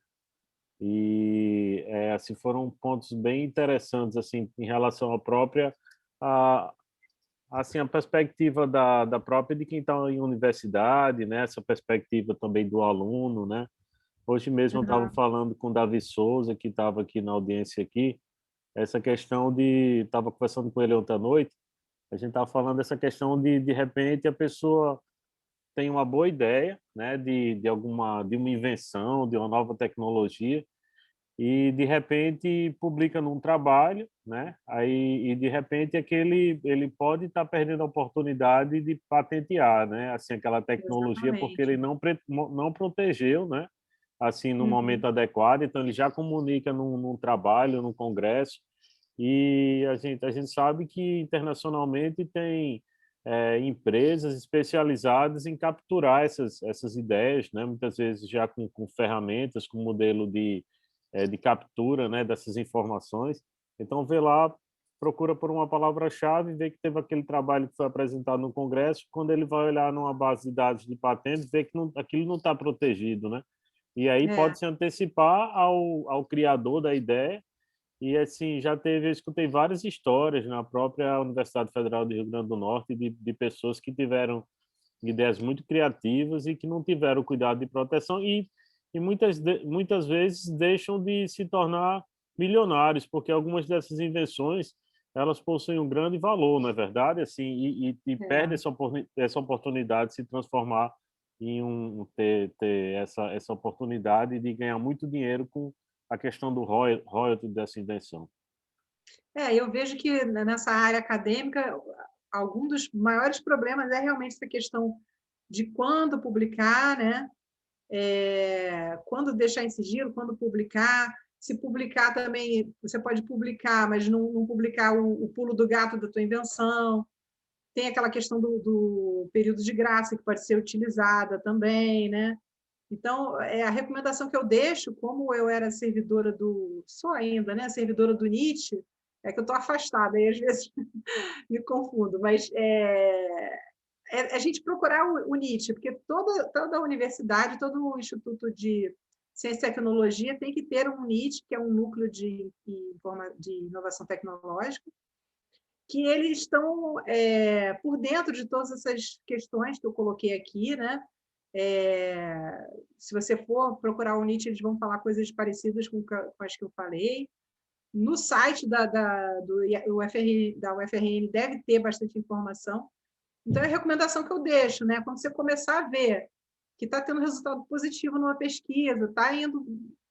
[SPEAKER 1] e assim foram pontos bem interessantes assim em relação à própria assim a perspectiva da própria de quem está em universidade, né? Essa perspectiva também do aluno, né? Hoje mesmo eu estava falando com o Davi Souza, que estava aqui na audiência aqui, essa questão estava conversando com ele ontem à noite, a gente estava falando dessa questão de repente a pessoa tem uma boa ideia, né, de uma invenção, de uma nova tecnologia, e de repente publica num trabalho, né? Aí e de repente ele pode estar perdendo a oportunidade de patentear, né? Assim aquela tecnologia porque ele não protegeu, né? Assim no momento adequado, então ele já comunica num trabalho, num congresso, e a gente sabe que internacionalmente tem empresas especializadas em capturar essas ideias, né? Muitas vezes já com ferramentas, com modelo de captura, né, dessas informações. Então, vê lá, procura por uma palavra-chave, vê que teve aquele trabalho que foi apresentado no Congresso, quando ele vai olhar numa base de dados de patentes, vê que aquilo não está protegido, né? E aí pode se antecipar ao criador da ideia. E assim, eu escutei várias histórias na própria Universidade Federal do Rio Grande do Norte de pessoas que tiveram ideias muito criativas e que não tiveram cuidado de proteção e muitas vezes deixam de se tornar milionários, porque algumas dessas invenções elas possuem um grande valor, não é verdade? Assim, e perde essa oportunidade de se transformar ter essa oportunidade de ganhar muito dinheiro com a questão do royalty dessa invenção.
[SPEAKER 2] Eu vejo que nessa área acadêmica, algum dos maiores problemas é realmente essa questão de quando publicar, né? Quando deixar em sigilo, quando publicar. Se publicar também, você pode publicar, mas não publicar o pulo do gato da tua invenção. Tem aquela questão do período de graça que pode ser utilizada também, né? Então, a recomendação que eu deixo, como eu era servidora sou ainda, né? Servidora do NIT, é que eu estou afastada, e às vezes me confundo, mas a gente procurar o NIT, porque toda universidade, todo instituto de ciência e tecnologia tem que ter um NIT, que é um núcleo de inovação tecnológica, que eles estão por dentro de todas essas questões que eu coloquei aqui, né? Se você for procurar o NIT, eles vão falar coisas parecidas com as que eu falei. No site da UFRN deve ter bastante informação. Então, é a recomendação que eu deixo, né? Quando você começar a ver que está tendo resultado positivo numa pesquisa, está indo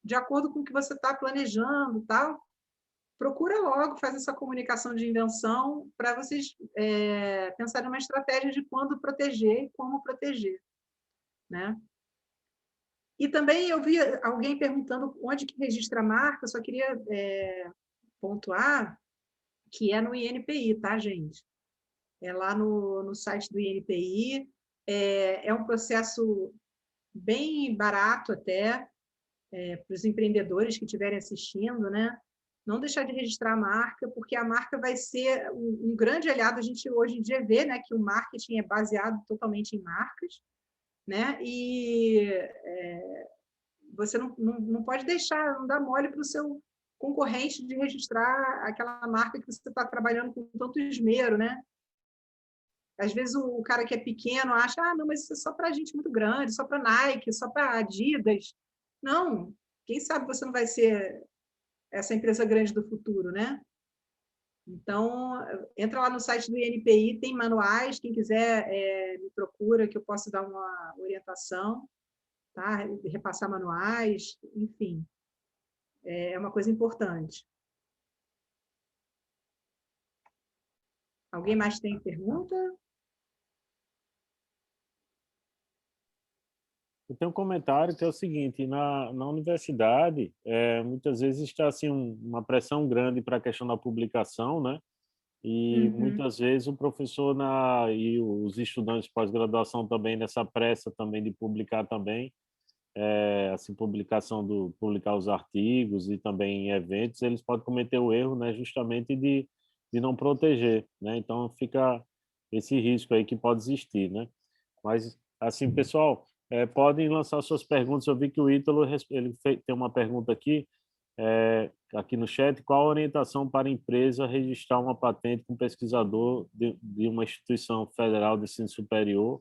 [SPEAKER 2] de acordo com o que você está planejando, tal, procura logo, faz essa comunicação de invenção para vocês pensarem uma estratégia de quando proteger e como proteger, né? E também eu vi alguém perguntando onde que registra a marca, só queria pontuar que é no INPI, tá, gente? É lá no site do INPI, é um processo bem barato até, para os empreendedores que estiverem assistindo, né? Não deixar de registrar a marca, porque a marca vai ser um grande aliado. A gente hoje em dia vê, né, que o marketing é baseado totalmente em marcas, né? E você não pode deixar, não dar mole para o seu concorrente de registrar aquela marca que você está trabalhando com tanto esmero, né? Às vezes o cara que é pequeno acha, não, mas isso é só para gente muito grande, só para Nike, só para Adidas. Não, quem sabe você não vai ser essa empresa grande do futuro, né? Então, entra lá no site do INPI, tem manuais, quem quiser me procura, que eu posso dar uma orientação, tá? Repassar manuais, enfim, é uma coisa importante. Alguém mais tem pergunta?
[SPEAKER 1] Eu tenho um comentário que é o seguinte: na universidade, muitas vezes está assim, uma pressão grande para a questão da publicação, né? E muitas vezes o professor e os estudantes de pós-graduação também, nessa pressa também de publicar também, assim, publicar os artigos e também em eventos, eles podem cometer o erro, né, justamente de não proteger, né? Então fica esse risco aí que pode existir, né? Mas, assim, pessoal, podem lançar suas perguntas. Eu vi que o Ítalo tem uma pergunta aqui no chat: qual a orientação para a empresa registrar uma patente com pesquisador de uma instituição federal de ensino superior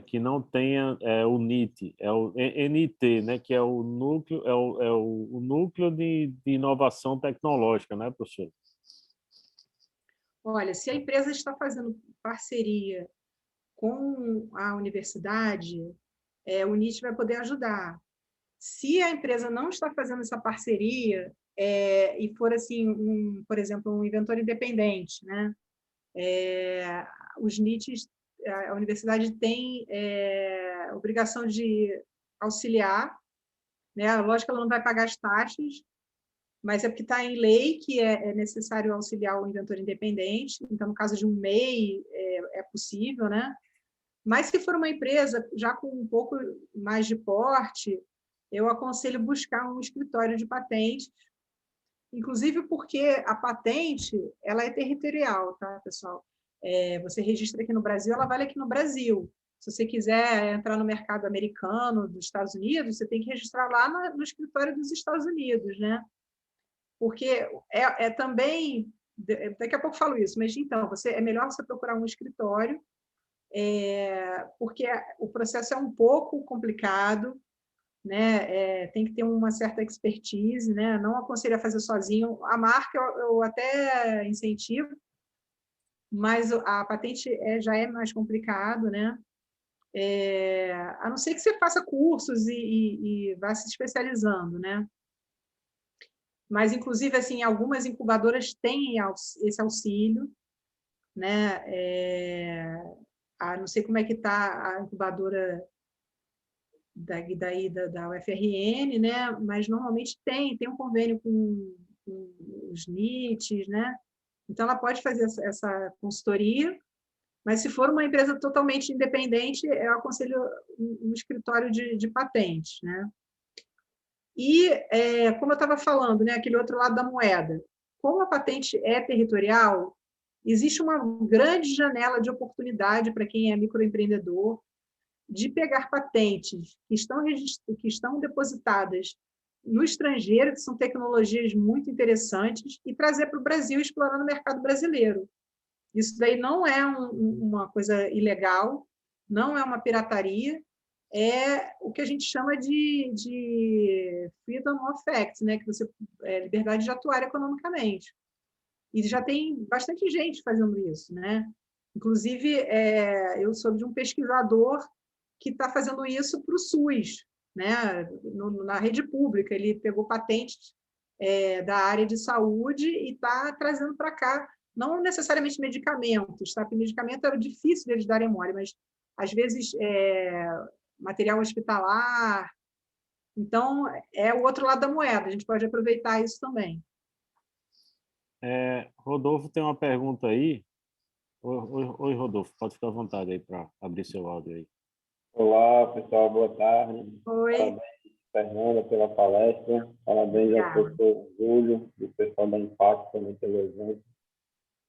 [SPEAKER 1] que não tenha o NIT, o NIT, né, que é o núcleo, o núcleo de inovação tecnológica, né, professor?
[SPEAKER 2] Olha, se a empresa está fazendo parceria com a universidade, o NIT vai poder ajudar. Se a empresa não está fazendo essa parceria e for assim, por exemplo, um inventor independente, né? Os NITs, a universidade tem obrigação de auxiliar, né? Lógico que ela não vai pagar as taxas, mas é porque está em lei que é necessário auxiliar o inventor independente. Então, no caso de um MEI, é possível, né? Mas se for uma empresa já com um pouco mais de porte, eu aconselho buscar um escritório de patentes, inclusive porque a patente ela é territorial, tá, pessoal? Você registra aqui no Brasil, ela vale aqui no Brasil. Se você quiser entrar no mercado americano, dos Estados Unidos, você tem que registrar lá no escritório dos Estados Unidos, né? Porque também, daqui a pouco eu falo isso, mas então, é melhor você procurar um escritório, porque o processo é um pouco complicado, né? Tem que ter uma certa expertise, né? Não aconselho a fazer sozinho. A marca eu até incentivo, mas a patente já é mais complicado, né? A não ser que você faça cursos e vá se especializando, né? Mas, inclusive, assim, algumas incubadoras têm esse auxílio, né? Não sei como é que está a incubadora da UFRN, né? Mas normalmente tem um convênio com os NITs, né? Então ela pode fazer essa consultoria, mas se for uma empresa totalmente independente, eu aconselho um escritório de patentes, né? E, como eu estava falando, né, aquele outro lado da moeda, como a patente é territorial, existe uma grande janela de oportunidade para quem é microempreendedor de pegar patentes que estão depositadas no estrangeiro, que são tecnologias muito interessantes, e trazer para o Brasil, explorando o mercado brasileiro. Isso daí não é uma coisa ilegal, não é uma pirataria, é o que a gente chama de freedom of act, né? Que liberdade de atuar economicamente. E já tem bastante gente fazendo isso, né? Inclusive, eu soube de um pesquisador que está fazendo isso para o SUS, né? Na rede pública. Ele pegou patentes da área de saúde e está trazendo para cá, não necessariamente medicamentos, tá? Porque medicamento é difícil de eles darem mole, mas às vezes material hospitalar. Então, é o outro lado da moeda, a gente pode aproveitar isso também.
[SPEAKER 1] Rodolfo tem uma pergunta aí. Oi, Rodolfo, pode ficar à vontade aí para abrir seu áudio aí.
[SPEAKER 5] Olá, pessoal, boa tarde.
[SPEAKER 2] Oi.
[SPEAKER 5] Parabéns, Fernanda, pela palestra. Parabéns ao professor Júlio, do pessoal da Impacto também pelo evento.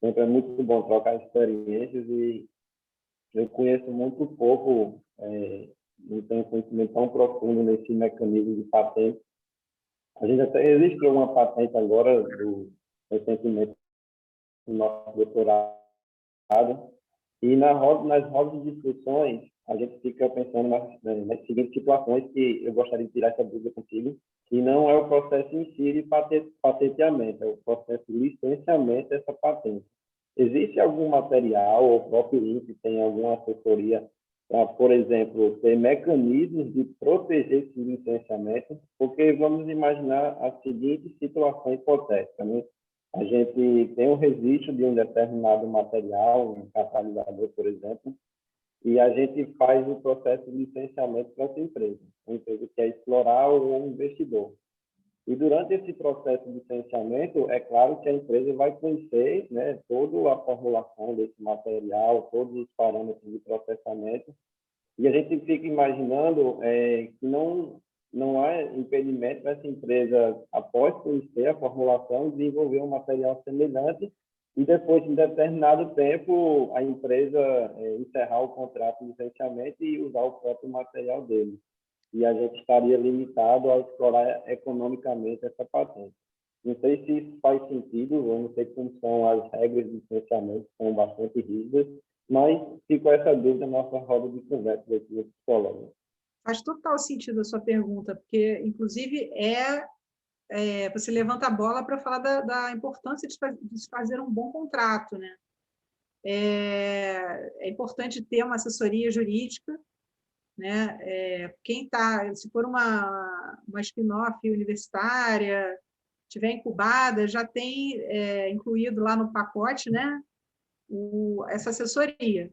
[SPEAKER 5] Sempre é muito bom trocar experiências e eu conheço muito pouco, não tenho conhecimento tão profundo nesse mecanismo de patente. A gente até registrou uma patente agora, recentemente, no nosso doutorado, e nas rodas de discussões, a gente fica pensando nas seguintes situações que eu gostaria de tirar essa dúvida contigo, que não é o processo em si de patenteamento, é o processo de licenciamento dessa patente. Existe algum material, ou o próprio INPE tem alguma assessoria para, por exemplo, ter mecanismos de proteger esse licenciamento? Porque vamos imaginar a seguinte situação hipotética, né? A gente tem um registro de um determinado material, um catalisador, por exemplo, e a gente faz o processo de licenciamento para essa empresa. Uma empresa que quer explorar um investidor. E durante esse processo de licenciamento, é claro que a empresa vai conhecer, né, toda a formulação desse material, todos os parâmetros de processamento, e a gente fica imaginando que não há impedimento para essa empresa, após conhecer a formulação, desenvolver um material semelhante e depois, em determinado tempo, a empresa encerrar o contrato de licenciamento e usar o próprio material dele. E a gente estaria limitado a explorar economicamente essa patente. Não sei se isso faz sentido, eu não sei como são as regras de licenciamento, são bastante rígidas, mas ficou essa dúvida na nossa roda de conversa aqui com os colegas.
[SPEAKER 2] Faz total sentido a sua pergunta, porque, inclusive, você levanta a bola para falar da importância de se fazer um bom contrato, né? É importante ter uma assessoria jurídica, né? Se for uma spin-off universitária, estiver incubada, já tem incluído lá no pacote, né, essa assessoria.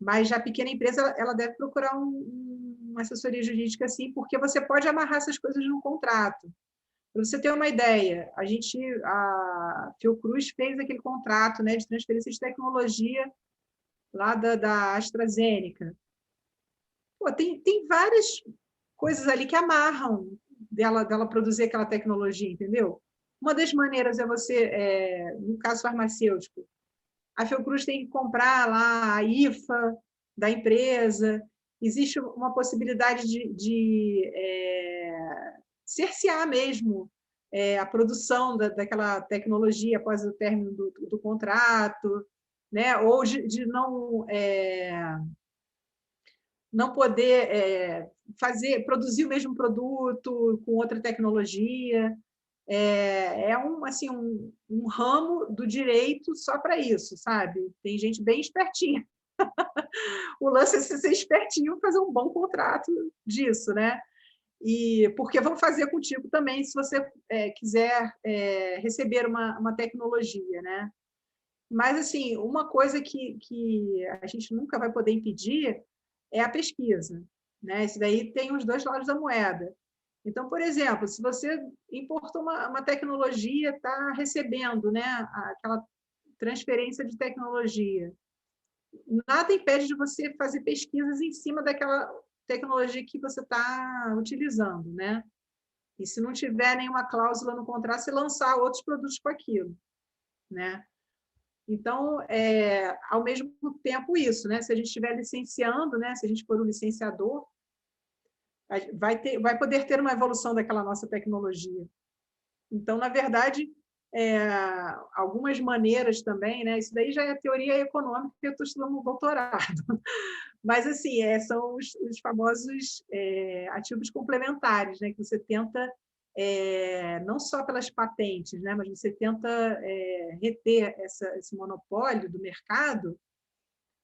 [SPEAKER 2] Mas já a pequena empresa, ela deve procurar uma assessoria jurídica, sim, porque você pode amarrar essas coisas no contrato. Para você ter uma ideia, a Fiocruz fez aquele contrato, né, de transferência de tecnologia lá da AstraZeneca. Pô, tem várias coisas ali que amarram dela produzir aquela tecnologia, entendeu? Uma das maneiras é você, no caso farmacêutico, a Fiocruz tem que comprar lá a IFA da empresa, existe uma possibilidade de cercear mesmo a produção daquela tecnologia após o término do contrato, né? Ou de não poder produzir o mesmo produto com outra tecnologia. Assim, um ramo do direito só para isso, sabe? Tem gente bem espertinha. O lance é ser espertinho, fazer um bom contrato disso, né? Porque vão fazer contigo também, se você quiser receber uma tecnologia, né? Mas, assim, uma coisa que a gente nunca vai poder impedir é a pesquisa, né? Isso daí tem os dois lados da moeda. Então, por exemplo, se você importou uma tecnologia, está recebendo, né, aquela transferência de tecnologia, nada impede de você fazer pesquisas em cima daquela tecnologia que você está utilizando, né? E se não tiver nenhuma cláusula no contrato, você lançar outros produtos com aquilo, né? Então, ao mesmo tempo isso, né? Se a gente estiver licenciando, né? Se a gente for um licenciador, vai poder ter uma evolução daquela nossa tecnologia. Então, na verdade, algumas maneiras também, né? Isso daí já é teoria econômica, que eu estou estudando no doutorado. Mas, assim, são os famosos ativos complementares, né? Que você tenta, não só pelas patentes, né? Mas você tenta reter esse monopólio do mercado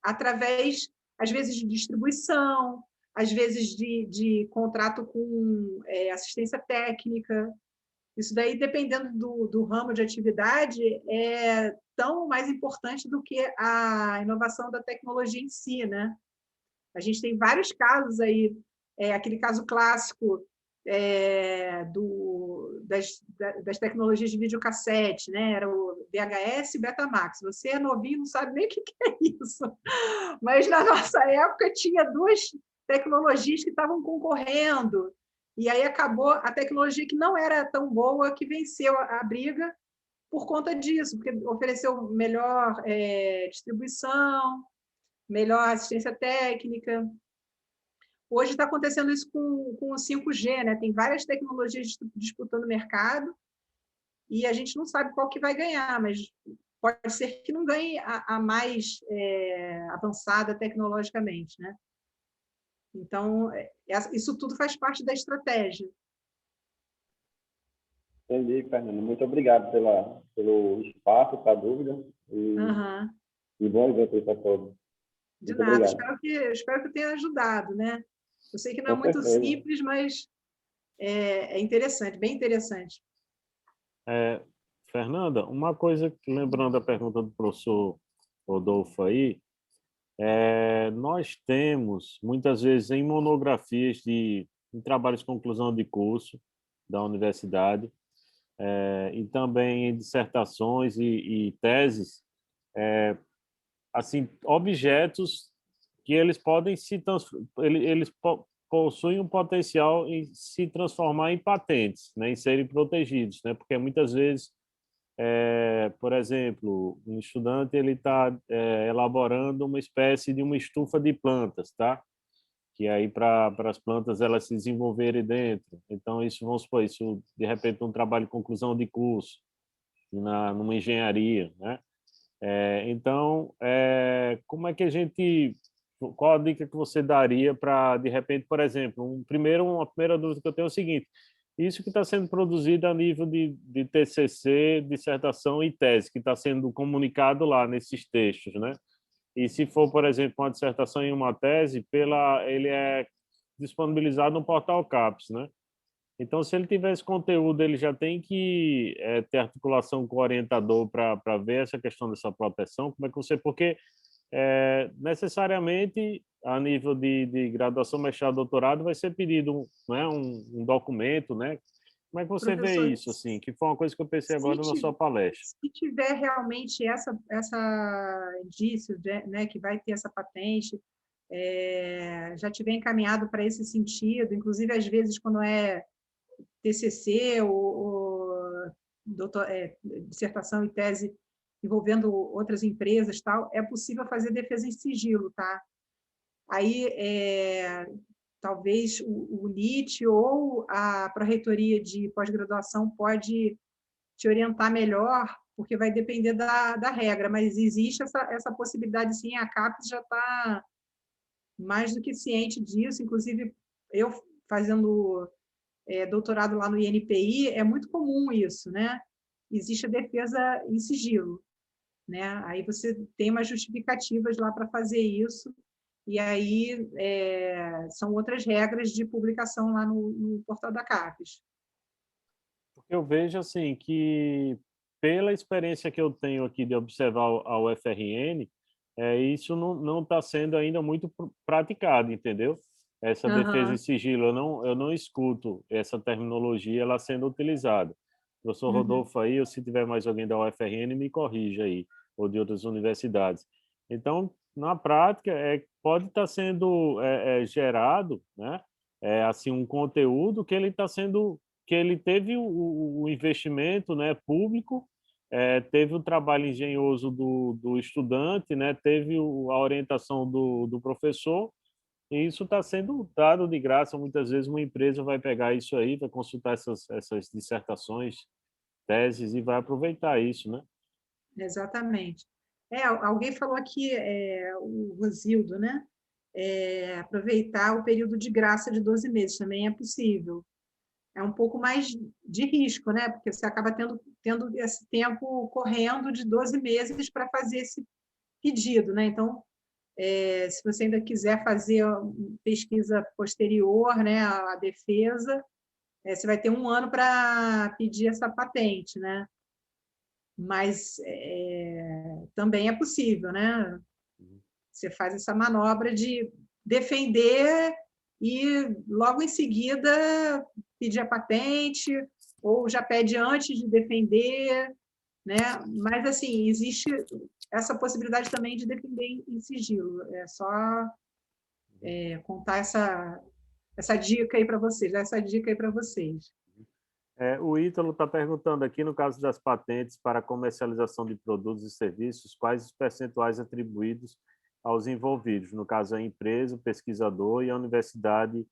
[SPEAKER 2] através, às vezes, de distribuição, às vezes de contrato com assistência técnica. Isso daí, dependendo do ramo de atividade, é tão mais importante do que a inovação da tecnologia em si, né? A gente tem vários casos aí aquele caso clássico das tecnologias de videocassete, né? Era o VHS e Betamax. Você é novinho, não sabe nem o que é isso. Mas, na nossa época, tinha duas tecnologias que estavam concorrendo. E aí acabou a tecnologia que não era tão boa, que venceu a briga por conta disso, porque ofereceu melhor distribuição, melhor assistência técnica. Hoje está acontecendo isso com o 5G, né? Tem várias tecnologias disputando o mercado e a gente não sabe qual que vai ganhar, mas pode ser que não ganhe a mais avançada tecnologicamente, né? Então, isso tudo faz parte da estratégia.
[SPEAKER 5] Entendi, Fernando. Muito obrigado pelo espaço, pela dúvida e bom evento para todos.
[SPEAKER 2] De
[SPEAKER 5] Muito
[SPEAKER 2] nada.
[SPEAKER 5] obrigado.
[SPEAKER 2] Espero que tenha ajudado, né? Eu sei que não é
[SPEAKER 5] Com
[SPEAKER 2] muito
[SPEAKER 5] certeza.
[SPEAKER 2] simples, mas é interessante, bem interessante.
[SPEAKER 1] Fernanda, uma coisa, lembrando a pergunta do professor Rodolfo aí, nós temos, muitas vezes, em monografias em trabalhos de conclusão de curso da universidade, e também em dissertações e teses, assim, objetos que eles podem possuem um potencial em se transformar em patentes, né, em serem protegidos, né, porque muitas vezes, por exemplo, um estudante ele está elaborando uma espécie de uma estufa de plantas, tá? Que aí para as plantas elas se desenvolverem dentro. Então isso, vamos supor, isso de repente um trabalho de conclusão de curso numa engenharia, né? Então, como é que a gente... Qual a dica que você daria para, de repente, por exemplo, uma primeira dúvida que eu tenho é o seguinte: isso que está sendo produzido a nível de TCC, dissertação e tese, que está sendo comunicado lá nesses textos, né? E se for, por exemplo, uma dissertação e uma tese, ele é disponibilizado no portal CAPES, né? Então, se ele tiver esse conteúdo, ele já tem que ter articulação com o orientador para ver essa questão dessa proteção. Como é que você... Porque, necessariamente, a nível de graduação, mestrado, doutorado, vai ser pedido um documento, né? Como é que você vê
[SPEAKER 2] Professor,
[SPEAKER 1] isso, assim? Que foi uma coisa que eu pensei agora na sua palestra.
[SPEAKER 2] Se tiver realmente essa indício, né, que vai ter essa patente, já tiver encaminhado para esse sentido, inclusive, às vezes, quando é TCC ou dissertação e tese envolvendo outras empresas, tal, é possível fazer defesa em sigilo, tá? Aí, talvez o NIT ou a Pró-Reitoria de Pós-Graduação pode te orientar melhor, porque vai depender da regra, mas existe essa possibilidade, sim. A CAPES já está mais do que ciente disso, inclusive eu fazendo doutorado lá no INPI, é muito comum isso, né? Existe a defesa em sigilo, né? Aí você tem umas justificativas lá para fazer isso, e aí são outras regras de publicação lá no portal da CAPES.
[SPEAKER 1] Eu vejo assim que, pela experiência que eu tenho aqui de observar a UFRN, isso não está sendo ainda muito praticado, entendeu? Essa defesa em sigilo, eu não escuto essa terminologia ela sendo utilizada. Professor Rodolfo aí, ou se tiver mais alguém da UFRN, me corrija aí, ou de outras universidades. Então, na prática, pode estar sendo gerado, né? Assim, um conteúdo que ele teve o investimento, né, público, teve o trabalho engenhoso do estudante, né, teve a orientação do professor, e isso está sendo dado de graça. Muitas vezes uma empresa vai pegar isso aí, vai consultar essas dissertações, teses, e vai aproveitar isso, né?
[SPEAKER 2] Exatamente. Alguém falou aqui, o Rosildo, né? Aproveitar o período de graça de 12 meses também é possível. É um pouco mais de risco, né? Porque você acaba tendo esse tempo correndo de 12 meses para fazer esse pedido, né? Então, se você ainda quiser fazer pesquisa posterior, né, à defesa, você vai ter 1 ano para pedir essa patente, né? Mas também é possível, né? Você faz essa manobra de defender e logo em seguida pedir a patente, ou já pede antes de defender, né? Mas, assim, existe essa possibilidade também de defender em sigilo. É só contar essa dica aí para vocês, dar essa dica aí para vocês.
[SPEAKER 1] O Ítalo está perguntando aqui, no caso das patentes para comercialização de produtos e serviços, quais os percentuais atribuídos aos envolvidos, no caso a empresa, o pesquisador e a universidade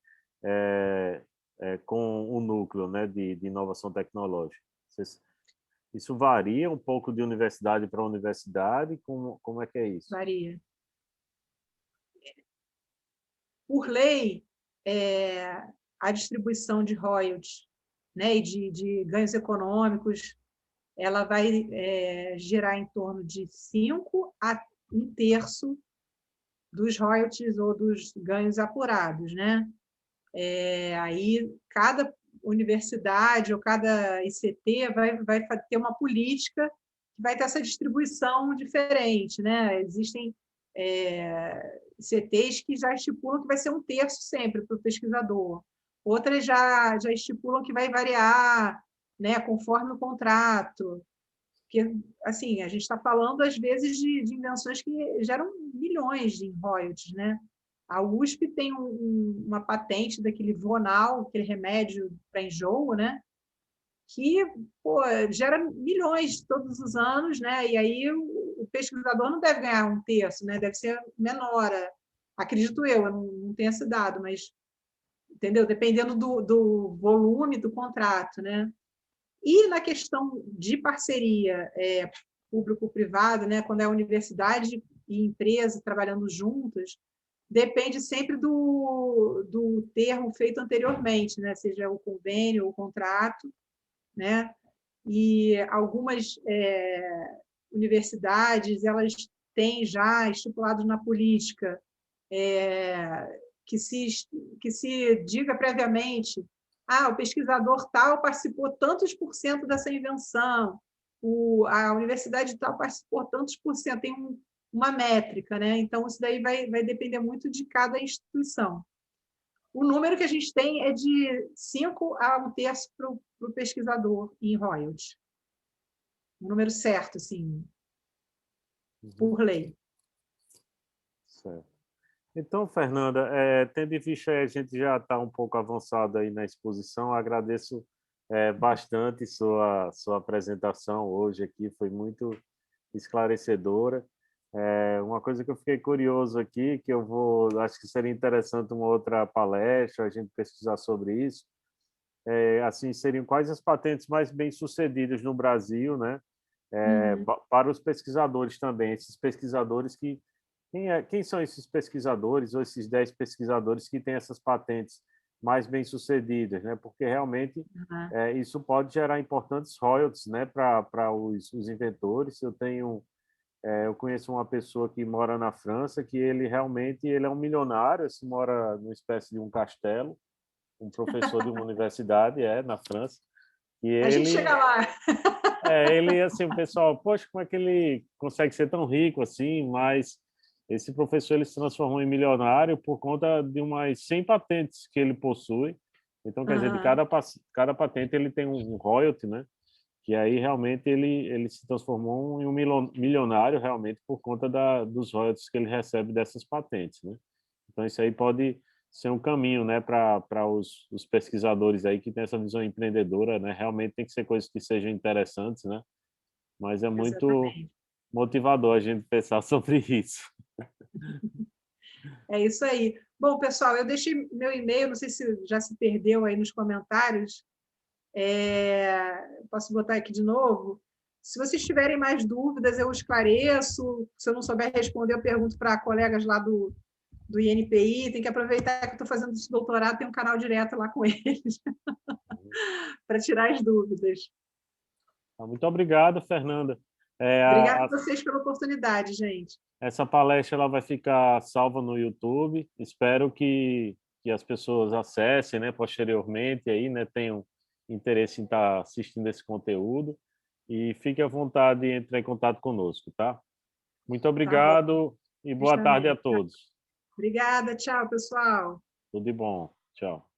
[SPEAKER 1] com o núcleo, né, de inovação tecnológica. Isso varia um pouco de universidade para universidade? Como é que é isso?
[SPEAKER 2] Varia. Por lei, a distribuição de royalties, né, e de ganhos econômicos, ela vai gerar em torno de 5 a 1/3 dos royalties ou dos ganhos apurados, né? Aí cada universidade ou cada ICT vai ter uma política que vai ter essa distribuição diferente, né? Existem ICTs que já estipulam que vai ser 1/3 sempre para o pesquisador. Outras já estipulam que vai variar, né, conforme o contrato. Porque, assim, a gente está falando, às vezes, de invenções que geram milhões em royalties, né? A USP tem uma patente daquele Vonal, aquele remédio para enjoo, né? Que gera milhões todos os anos, né? E aí o pesquisador não deve ganhar 1/3, né? Deve ser menor, acredito eu não tenho esse dado, mas, entendeu? Dependendo do volume do contrato, né? E na questão de parceria público-privado, né? Quando é universidade e empresa trabalhando juntas, depende sempre do termo feito anteriormente, né? Seja o convênio ou o contrato, né? E algumas universidades, elas têm já estipulado na política que se diga previamente: o pesquisador tal participou tantos por cento dessa invenção, a universidade tal participou tantos por cento, tem uma métrica, né? Então, isso daí vai depender muito de cada instituição. O número que a gente tem é de 5 a 1/3 para o pesquisador em royalties. O número certo, assim, por lei.
[SPEAKER 1] Certo. Então, Fernanda, tendo em vista a gente já está um pouco avançado aí na exposição, agradeço bastante sua apresentação hoje aqui, foi muito esclarecedora. Uma coisa que eu fiquei curioso aqui, que acho que seria interessante uma outra palestra, a gente pesquisar sobre isso, assim, seriam quais as patentes mais bem-sucedidas no Brasil, né? Para os pesquisadores também, esses pesquisadores que quem são esses pesquisadores ou esses 10 pesquisadores que têm essas patentes mais bem-sucedidas, né? Porque realmente isso pode gerar importantes royalties, né, para os inventores. Eu conheço uma pessoa que mora na França, que ele é um milionário, assim, mora numa espécie de um castelo, um professor de uma universidade, na França. E
[SPEAKER 2] A gente chega lá.
[SPEAKER 1] Ele, assim, o pessoal, poxa, como é que ele consegue ser tão rico assim? Mas esse professor ele se transformou em milionário por conta de umas 100 patentes que ele possui. Então, quer dizer, de cada patente ele tem um royalty, né? Que aí realmente ele se transformou em um milionário realmente por conta dos royalties que ele recebe dessas patentes, né? Então, isso aí pode ser um caminho, né, para os pesquisadores aí que têm essa visão empreendedora, né? Realmente tem que ser coisas que sejam interessantes, né? Mas é muito motivador a gente pensar sobre isso.
[SPEAKER 2] É isso aí. Bom, pessoal, eu deixei meu e-mail, não sei se já se perdeu aí nos comentários. Posso botar aqui de novo? Se vocês tiverem mais dúvidas, eu esclareço. Se eu não souber responder, eu pergunto para colegas lá do INPI. Tem que aproveitar que eu estou fazendo esse doutorado, tem um canal direto lá com eles para tirar as dúvidas.
[SPEAKER 1] Muito obrigado, Fernanda.
[SPEAKER 2] Obrigada a vocês pela oportunidade, gente.
[SPEAKER 1] Essa palestra ela vai ficar salva no YouTube. Espero que as pessoas acessem, né, posteriormente, aí, né, tenham interesse em estar assistindo esse conteúdo. E fique à vontade de entrar em contato conosco, tá? Muito obrigado e boa tarde a todos.
[SPEAKER 2] Obrigada, tchau, pessoal.
[SPEAKER 1] Tudo de bom. Tchau.